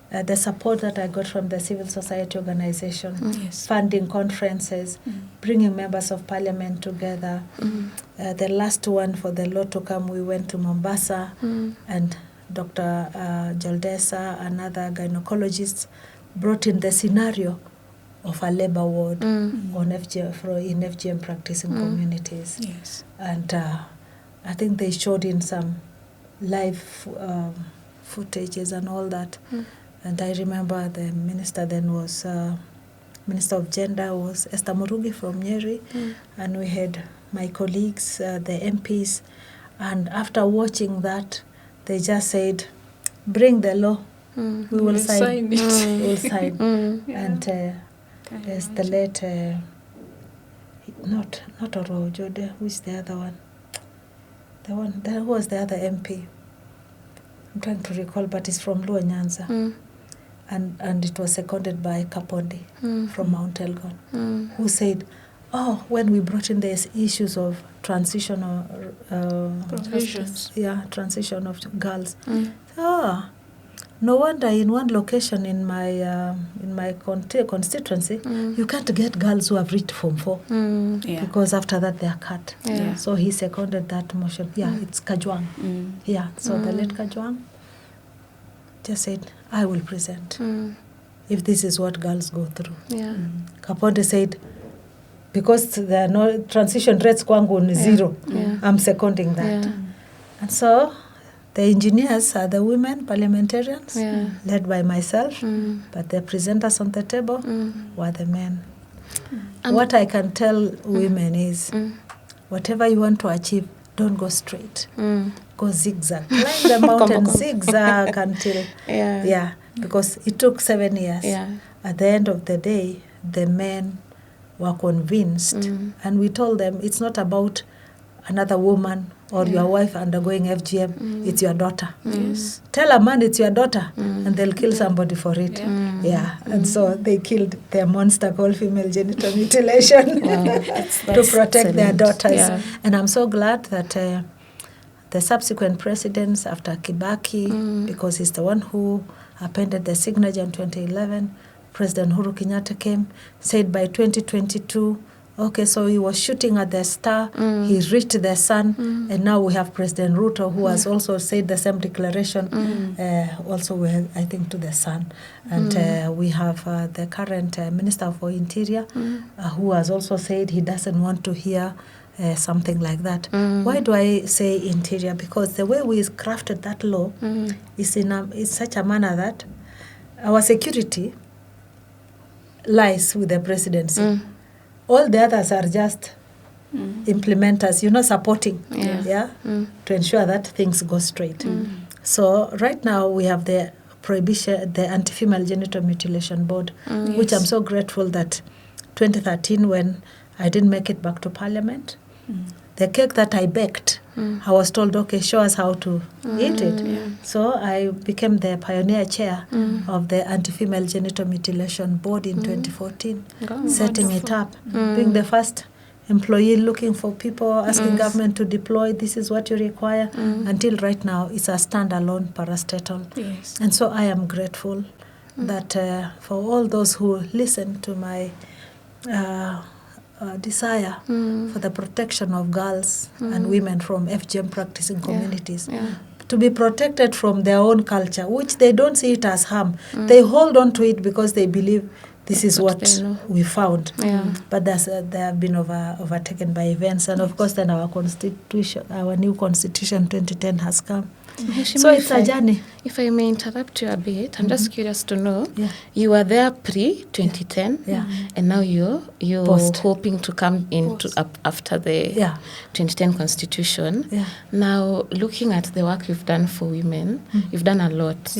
the support that I got from the civil society organization, funding conferences, bringing members of Parliament together. The last one for the law to come, we went to Mombasa, and Dr. Jaldesa, another gynecologist, brought in the scenario of a labor ward on FGM, in FGM practicing communities. And I think they showed in some live footages and all that. And I remember the minister then was, Minister of Gender was Esther Murugi from Nyeri, and we had my colleagues, the MPs, and after watching that, they just said, bring the law, we will sign it. We will sign. And there's the late, not Oro Jode, who's the other one? Who was the other MP? I'm trying to recall, but it's from Luo Nyanza. And it was seconded by Kapondi from Mount Elgon, who said, when we brought in these issues of transitional provisions, transition of girls, no wonder in one location in my constituency, you can't get girls who have reached Form 4 because after that they are cut. So he seconded that motion. It's Kajwang. So the late Kajwang just said, I will present if this is what girls go through. Kaponde said, because there are no transition rates kwangu ni zero, I'm seconding that. And so the engineers are the women parliamentarians, led by myself, but the presenters on the table were the men. What I can tell women is, whatever you want to achieve, don't go straight. Go zigzag. Climb the mountain zigzag until... because it took 7 years. At the end of the day, the men were convinced. And we told them, it's not about another woman or your wife undergoing FGM, it's your daughter. Tell a man it's your daughter, and they'll kill somebody for it. And so they killed their monster called female genital mutilation to protect their daughters. And I'm so glad that the subsequent presidents after Kibaki, because he's the one who appended the signature in 2011, President Uhuru Kenyatta came, said by 2022, okay, so he was shooting at the star, he reached the sun, and now we have President Ruto, who has also said the same declaration, also, I think, to the sun. And we have the current Minister for Interior, who has also said he doesn't want to hear something like that. Why do I say interior? Because the way we crafted that law is in such a manner that our security lies with the presidency. All the others are just implementers, supporting, to ensure that things go straight. So right now we have the Prohibition, the Anti-Female Genital Mutilation Board, which I'm so grateful that 2013, when I didn't make it back to Parliament, the cake that I baked, I was told, okay, show us how to eat it. Yeah. So I became the pioneer chair of the Anti-Female Genital Mutilation Board in 2014, setting it up, being the first employee looking for people, asking government to deploy, this is what you require. Until right now, it's a standalone parastatal. Yes. And so I am grateful that for all those who listen to my desire for the protection of girls and women from FGM practicing communities, to be protected from their own culture, which they don't see it as harm. They hold on to it because they believe this is what we found. But they have been overtaken by events. And of course, then our new constitution 2010 has come. So it's a journey. If I may interrupt you a bit, I'm just curious to know, you were there pre-2010, and now you're hoping to come into after the 2010 constitution. Now, looking at the work you've done for women, you've done a lot.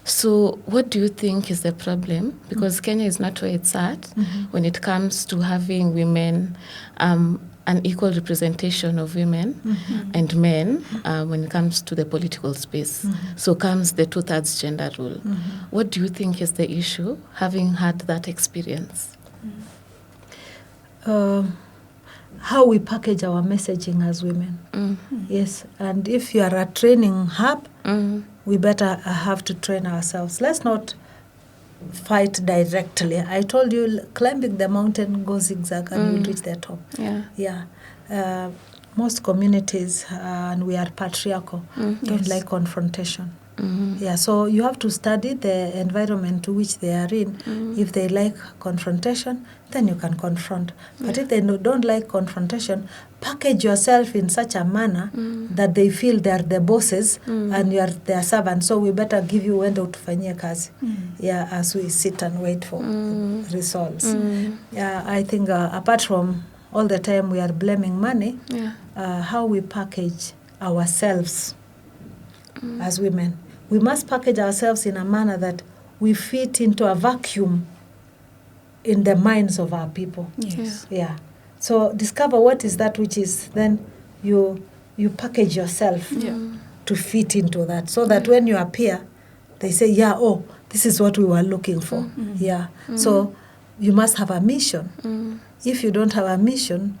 So what do you think is the problem? Because Kenya is not where it's at when it comes to having women, an equal representation of women and men when it comes to the political space. So comes the 2/3 gender rule. What do you think is the issue, having had that experience? How we package our messaging as women. Yes, and if you are a training hub, we better have to train ourselves. Let's not fight directly. I told you, climbing the mountain, go zigzag and you'll reach the top. Most communities, and we are patriarchal, don't like confrontation. So you have to study the environment to which they are in. If they like confrontation, then you can confront. But if they don't like confrontation, package yourself in such a manner that they feel they are the bosses and you are their servants. So we better give you wendo utufanyie kazi. As we sit and wait for results. I think apart from all the time we are blaming money, how we package ourselves as women. We must package ourselves in a manner that we fit into a vacuum in the minds of our people. So discover what is that which is, then you package yourself to fit into that, so that when you appear, they say, this is what we were looking for. So you must have a mission. If you don't have a mission,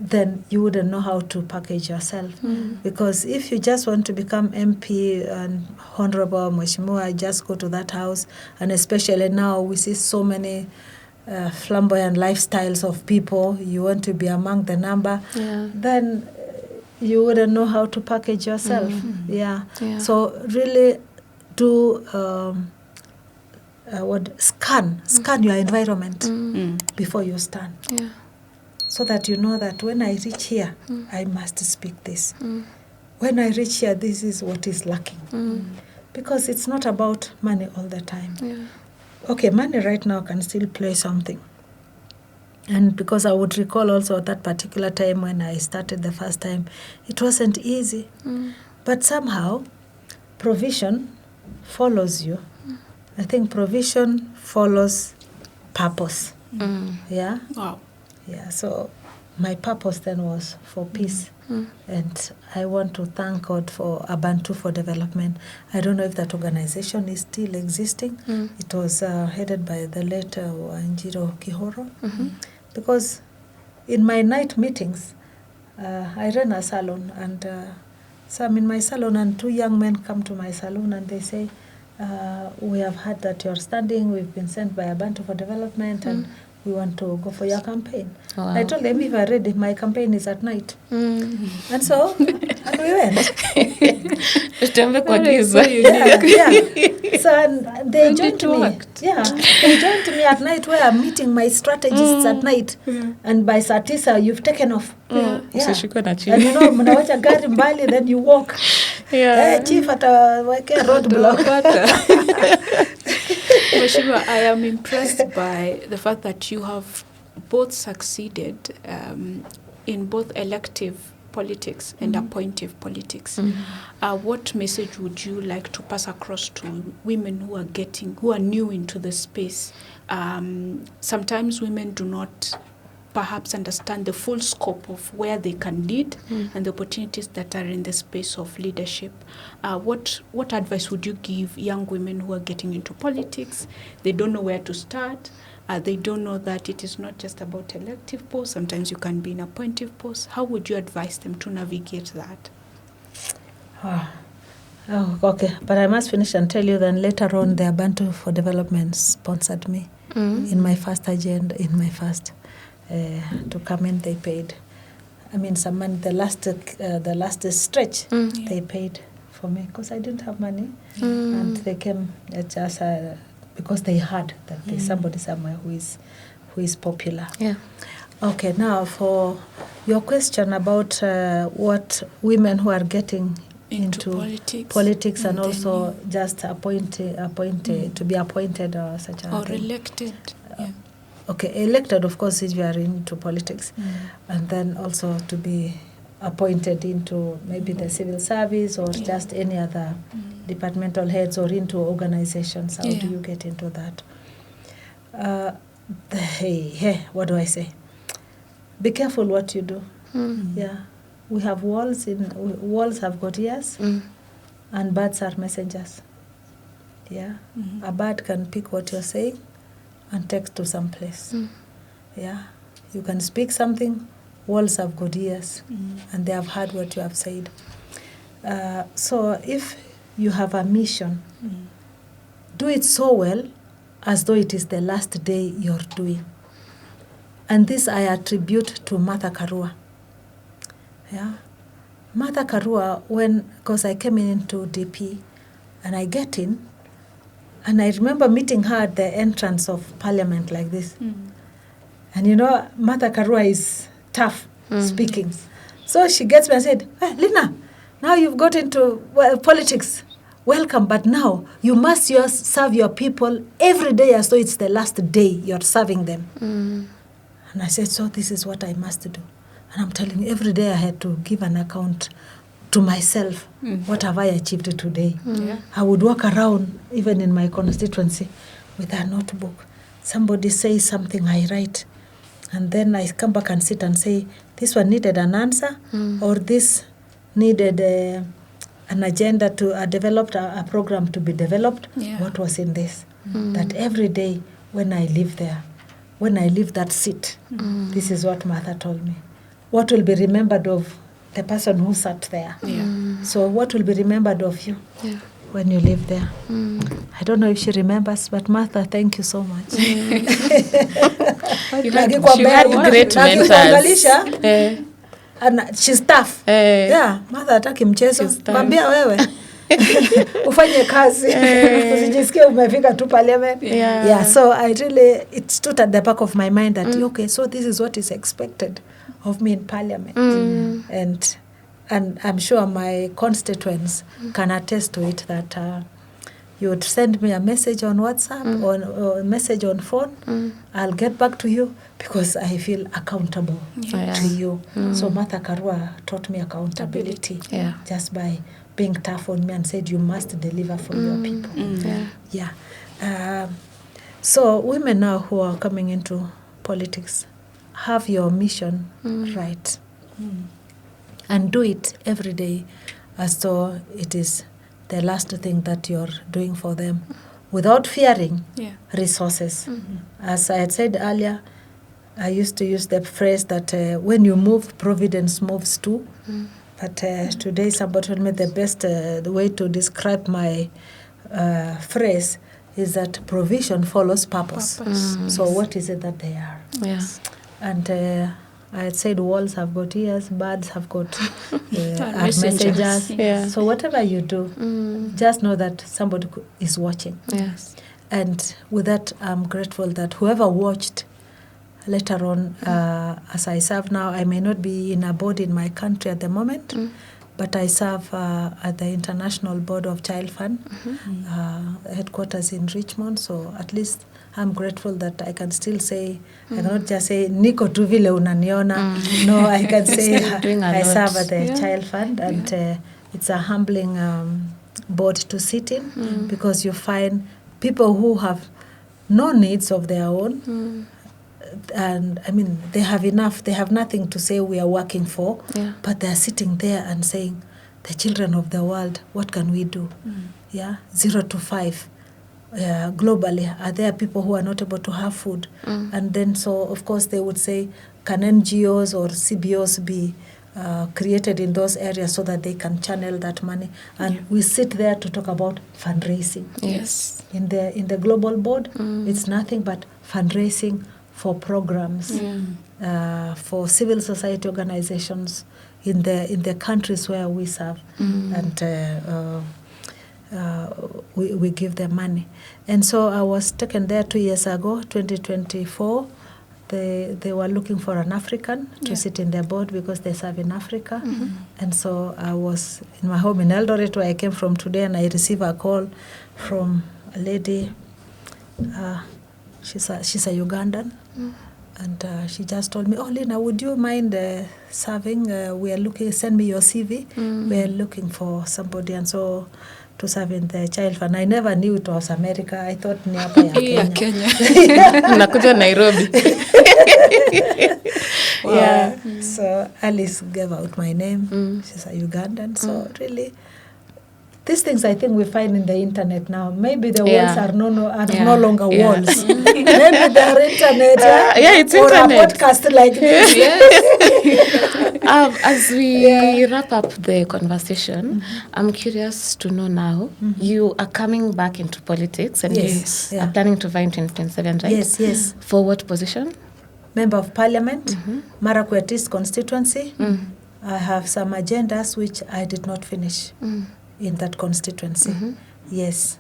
then you wouldn't know how to package yourself. Because if you just want to become MP and Honorable Mheshimiwa, just go to that house, and especially now we see so many flamboyant lifestyles of people, you want to be among the number, then you wouldn't know how to package yourself. So really do scan your environment before you stand. So that you know that when I reach here, I must speak this. When I reach here, this is what is lacking. Because it's not about money all the time. Okay, money right now can still play something. And because I would recall also at that particular time when I started the first time, it wasn't easy. But somehow, provision follows you. I think provision follows purpose. Wow. So my purpose then was for peace. And I want to thank God for Abantu for Development. I don't know if that organization is still existing. It was headed by the late Wanjiro Kihoro. Because in my night meetings, I ran a salon, and so I'm in my salon, and two young men come to my salon and they say, we have heard that you're standing, we've been sent by Abantu for Development, and we want to go for your campaign. I told them, if I'm ready, my campaign is at night. And so, and we went. So and they joined me. They joined me at night, where I'm meeting my strategists at night. And by saa 9, you've taken off. And you know, mnawacha gari mbali, then you walk. Chief atawekea roadblock. Mheshimiwa, I am impressed by the fact that you have both succeeded in both elective politics and appointive politics. What message would you like to pass across to women who are new into the space? Sometimes women do not perhaps understand the full scope of where they can lead and the opportunities that are in the space of leadership. What advice would you give young women who are getting into politics? They don't know where to start. They don't know that it is not just about elective posts. Sometimes you can be in appointive posts. How would you advise them to navigate that? Oh, okay. But I must finish and tell you then later on the Bantu for Development sponsored me in my first agenda, to come in. They paid, I mean, some money. The last stretch, they paid for me because I didn't have money, and they came just because they heard that there's somebody somewhere who is popular. Yeah. Okay. Now for your question about what women who are getting into politics and also just appointed to be appointed or such a or thing. elected. Okay, elected, of course, if you are into politics, and then also to be appointed into maybe the civil service or just any other departmental heads or into organizations. How do you get into that? What do I say? Be careful what you do. Yeah, we have walls. Walls have got ears, and birds are messengers. Yeah, a bird can pick what you're saying and take to some place. Yeah, you can speak something, walls have got ears, and they have heard what you have said. So if you have a mission, do it so well as though it is the last day you're doing. And this I attribute to Martha Karua. Yeah, Martha Karua, because I came into DP, and I get in, and I remember meeting her at the entrance of Parliament like this. And you know, Martha Karua is tough speaking. So she gets me and said, hey, Linah, now you've got into politics. Welcome, but now you must serve your people every day as though it's the last day you're serving them. And I said, so this is what I must do. And I'm telling you, every day I had to give an account to myself. What have I achieved today? I would walk around, even in my constituency, with a notebook. Somebody says something, I write. And then I come back and sit and say, this one needed an answer, or this needed an agenda to develop, a program to be developed. What was in this? That every day when I live there, when I leave that seat, this is what Martha told me. What will be remembered of the person who sat there. So what will be remembered of you when you live there? I don't know if she remembers, but Martha, thank you so much. You had great mentors. And she's tough. Yeah, Martha hataki mchezo. Mwambia wewe. Ufanye kazi. Usijisikie umefika tu Parliament. Yeah, so it stood at the back of my mind that, okay, so this is what is expected of me in Parliament. And I'm sure my constituents can attest to it, that you would send me a message on WhatsApp or a message on phone. I'll get back to you because I feel accountable to you. So Martha Karua taught me accountability just by being tough on me and said, you must deliver for your people. So women now who are coming into politics, have your mission right. And do it every day as though it is the last thing that you're doing for them, without fearing resources. As I had said earlier, I used to use the phrase that when you move, providence moves too. But today somebody told me the best the way to describe my phrase is that provision follows purpose. So what is it that they are? And I had said walls have got ears, birds have got messengers. So whatever you do, just know that somebody is watching. And with that, I'm grateful that whoever watched later on, as I serve now, I may not be in a board in my country at the moment, but I serve at the International Board of Child Fund, headquarters in Richmond. So at least I'm grateful that I can still say, I cannot just say, Niko tu vile unaniona. No, I can say I serve at the Child Fund, and it's a humbling board to sit in, because you find people who have no needs of their own, and I mean, they have enough. They have nothing to say we are working for, but they are sitting there and saying, the children of the world, what can we do? 0 to 5. Globally, are there people who are not able to have food? And then, so of course, they would say, can NGOs or CBOs be created in those areas so that they can channel that money? And we sit there to talk about fundraising. Yes. In the global board, it's nothing but fundraising for programs, for civil society organizations in the countries where we serve, and we give them money. And so I was taken there 2 years ago, 2024. They were looking for an African to sit in their board because they serve in Africa. And so I was in my home in Eldoret, where I came from today, and I received a call from a lady. She's a Ugandan. And she just told me, oh, Linah, would you mind serving? We are looking, send me your CV. We are looking for somebody. And so to serve in the child fund. I never knew it was America. I thought ni hapa ya Kenya. Nakuja Nairobi. Wow. Yeah. So Alice gave out my name. She's a Ugandan. So really, these things I think we find in the internet now. Maybe the walls are no longer walls. Maybe they're internet. It's or internet. A podcast like this. As we wrap up the conversation, I'm curious to know now, you are coming back into politics and you are planning to vie in 2027, right? Yes. For what position? Member of Parliament, Marakwet East constituency. I have some agendas which I did not finish in that constituency. Yes.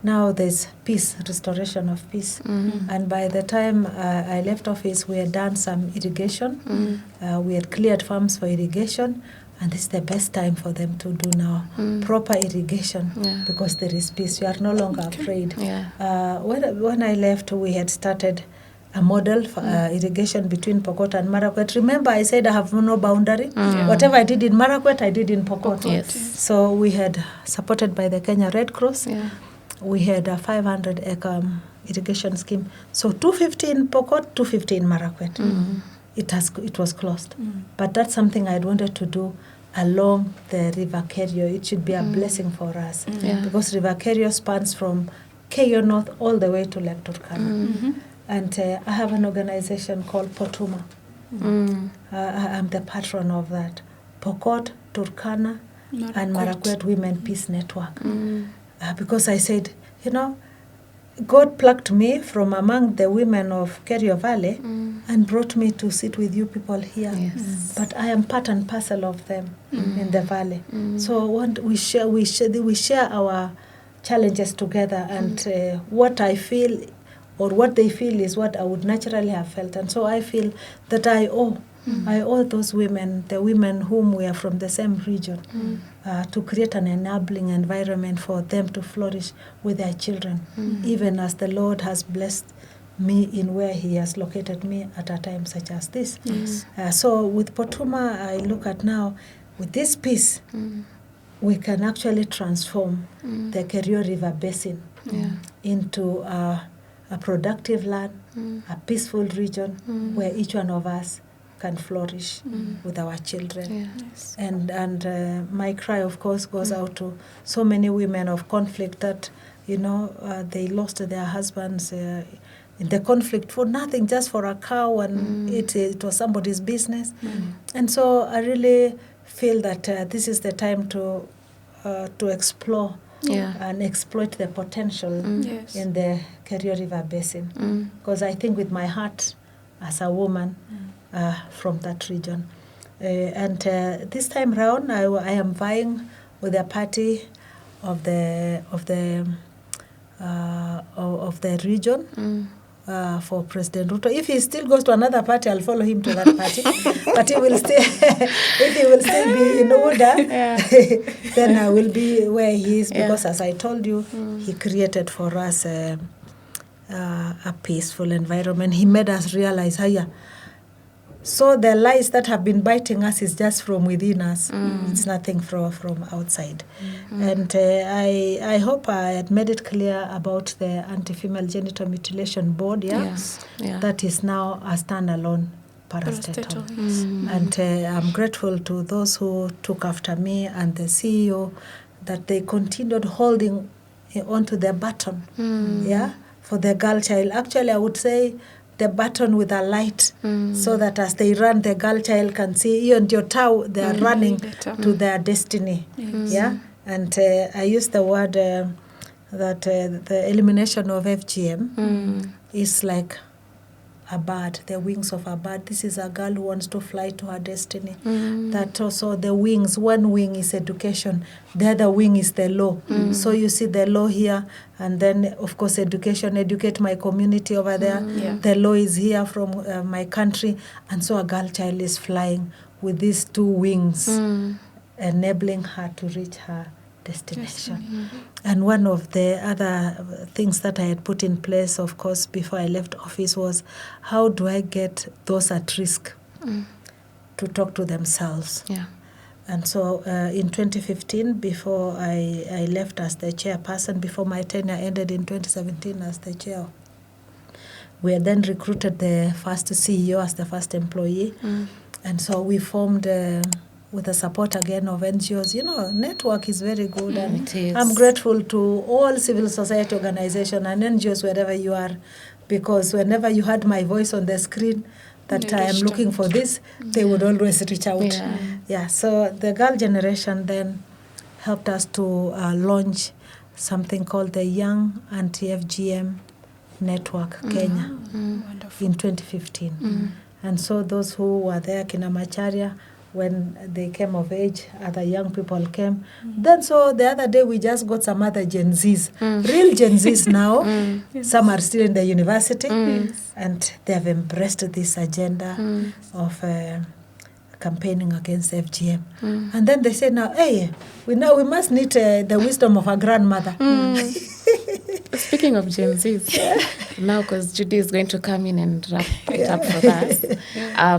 Now there's peace, restoration of peace. And by the time I left office, we had done some irrigation. We had cleared farms for irrigation. And this is the best time for them to do now. Proper irrigation, because there is peace. You are no longer afraid. When I left, we had started a model for irrigation between Pokot and Marakwet. Remember, I said I have no boundary. Whatever I did in Marakwet, I did in Pokot. So we had, supported by the Kenya Red Cross, we had a 500-acre irrigation scheme. So 250 in Pokot, 250 in Marakwet. It was closed. But that's something I'd wanted to do along the River Kerio. It should be a blessing for us. Because River Kerio spans from Keio North all the way to Lake Turkana. And I have an organization called Potuma. I'm the patron of that. Pokot, Turkana, and Marakwet Women Peace Network. Because I said, God plucked me from among the women of Kerio Valley and brought me to sit with you people here. But I am part and parcel of them in the valley. So we share our challenges together, and what I feel or what they feel is what I would naturally have felt. And so I feel that I owe those women, the women whom we are from the same region, to create an enabling environment for them to flourish with their children, even as the Lord has blessed me in where He has located me at a time such as this. So with Potuma, I look at now, with this peace, we can actually transform the Kerio River Basin into a productive land, a peaceful region where each one of us can flourish with our children. And my cry, of course, goes out to so many women of conflict that, they lost their husbands in the conflict for nothing, just for a cow, and it was somebody's business. And so I really feel that this is the time to explore and exploit the potential in the Kerio River Basin. Because I think with my heart as a woman from that region. And this time round, I am vying with a party of the region for President Ruto. If he still goes to another party, I'll follow him to that party. But he will still, if he will still be in order, then I will be where he is. Because as I told you, he created for us a peaceful environment. He made us realize, So the lies that have been biting us is just from within us. It's nothing from outside. And I hope I had made it clear about the Anti-Female Genital Mutilation Board, that is now a standalone parastatal. And I'm grateful to those who took after me and the CEO that they continued holding onto the baton, for the girl child. Actually, I would say the button with a light, so that as they run, the girl child can see, and your tau, they are running to their destiny. And I use the word that the elimination of FGM is like a bird, the wings of a bird. This is a girl who wants to fly to her destiny. That also the wings, one wing is education, the other wing is the law. So you see the law here, and then of course education, educate my community over there. The law is here from my country, and so a girl child is flying with these two wings, enabling her to reach her destination. And one of the other things that I had put in place, of course, before I left office was, how do I get those at risk to talk to themselves? And so in 2015, before I left as the chairperson, before my tenure ended in 2017 as the chair, we had then recruited the first CEO as the first employee. And so we formed, with the support again of NGOs, network is very good. And I'm grateful to all civil society organizations and NGOs wherever you are, because whenever you heard my voice on the screen that I am looking for this, they would always reach out. So the girl generation then helped us to launch something called the Young Anti-FGM Network Kenya in 2015. And so those who were there, Kina Macharia, when they came of age, other young people came. Then so the other day we just got some other Gen Zs, real Gen Zs now. Some are still in the university, and they have embraced this agenda of campaigning against FGM. And then they say now, hey, we must need the wisdom of our grandmother. Speaking of Gen Zs, now because Judy is going to come in and wrap it up for us,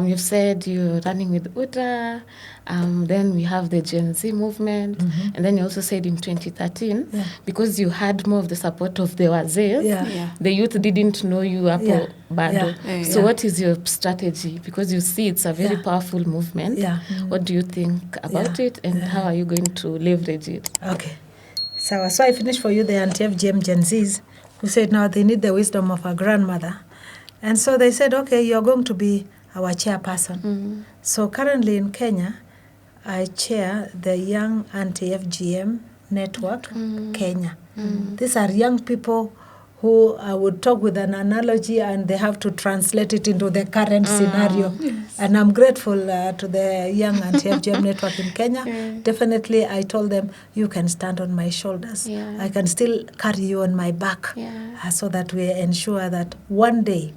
you've said you're running with UDA, then we have the Gen Z movement, and then you also said in 2013, because you had more of the support of the wazee, the youth didn't know you hapo bado. So what is your strategy? Because you see it's a very powerful movement. What do you think about it, and how are you going to leverage it? Okay. So I finished for you the anti-FGM Gen Zs, who said now they need the wisdom of our grandmother. And so they said, okay, you're going to be our chairperson. So currently in Kenya, I chair the Young Anti-FGM Network Kenya. These are young people who I would talk with an analogy, and they have to translate it into the current scenario. And I'm grateful to the Young Anti-FGM Network in Kenya. Definitely, I told them, you can stand on my shoulders. I can still carry you on my back, so that we ensure that one day,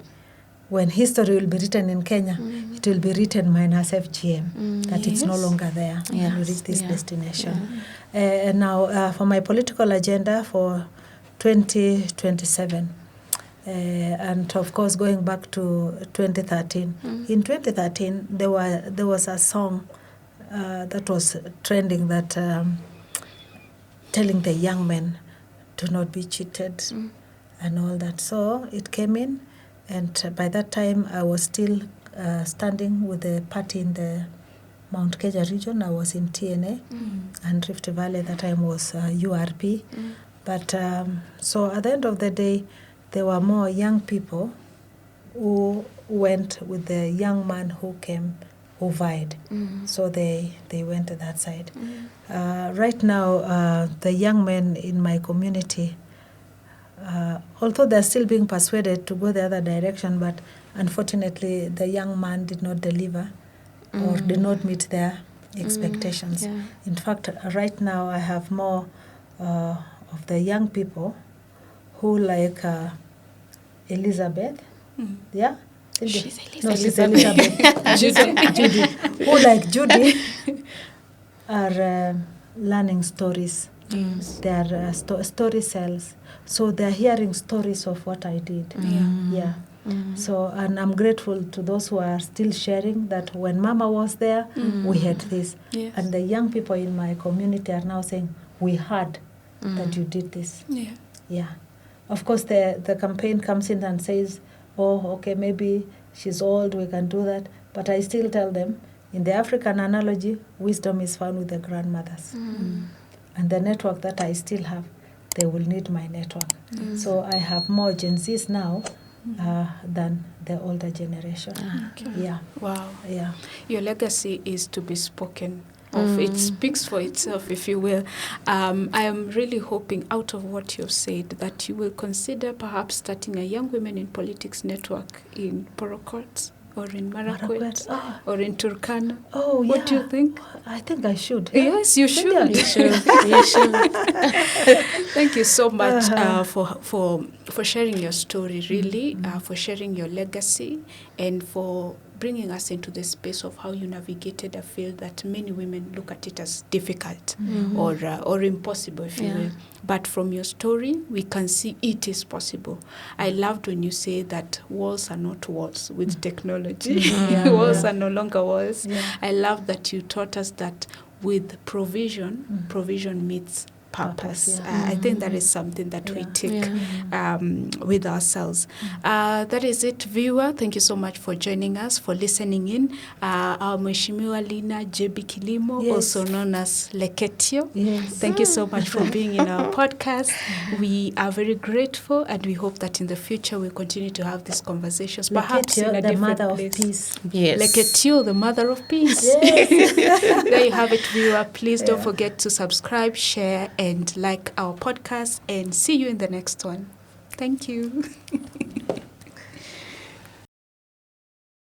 when history will be written in Kenya, it will be written minus FGM, that it's no longer there when we reach this destination. And now, for my political agenda for 2027, and of course going back to 2013. In 2013, there was a song that was trending that telling the young men to not be cheated and all that. So it came in, and by that time I was still standing with the party in the Mount Kenya region. I was in TNA, and Rift Valley at that time was URP. But so at the end of the day, there were more young people who went with the young man who came, who vied. So they went to that side. Right now, the young men in my community, although they're still being persuaded to go the other direction, but unfortunately, the young man did not deliver or did not meet their expectations. In fact, right now, I have more of the young people who like Elizabeth, She's Elizabeth. No, she's Elizabeth. Judy. Who like Judy are learning stories. They are story cells. So they're hearing stories of what I did. So, and I'm grateful to those who are still sharing that when Mama was there, we had this. Yes. And the young people in my community are now saying, we heard that you did this. Yeah. Yeah. Of course, the campaign comes in and says, oh, okay, maybe she's old, we can do that. But I still tell them, in the African analogy, wisdom is found with the grandmothers. And the network that I still have, they will need my network. So I have more Gen Zs now than the older generation. Okay. Yeah. Wow. Yeah. Your legacy is to be spoken of. It speaks for itself, if you will. I am really hoping, out of what you've said, that you will consider perhaps starting a Young Women in Politics network in Porokot, or in Marakwet, or in Turkana. Oh, yeah. What do you think? I think I should. Yes, you should. You should. Thank you so much for sharing your story, really, for sharing your legacy, and for bringing us into the space of how you navigated a field that many women look at it as difficult or impossible, if you will. But from your story, we can see it is possible. I loved when you say that walls are not walls with technology. Walls are no longer walls. Yeah. I love that you taught us that with provision, provision meets purpose. I think that is something that we take with ourselves. That is it, viewer. Thank you so much for joining us, for listening in. Our Mheshimiwa Linah Jebii Kilimo, also known as Leetio. Thank you so much for being in our podcast. We are very grateful, and we hope that in the future we'll continue to have these conversations, perhaps in a different place. Leetio, the mother of peace. Yes. There you have it, viewer. Please don't forget to subscribe, share, and like our podcast, and see you in the next one. Thank you.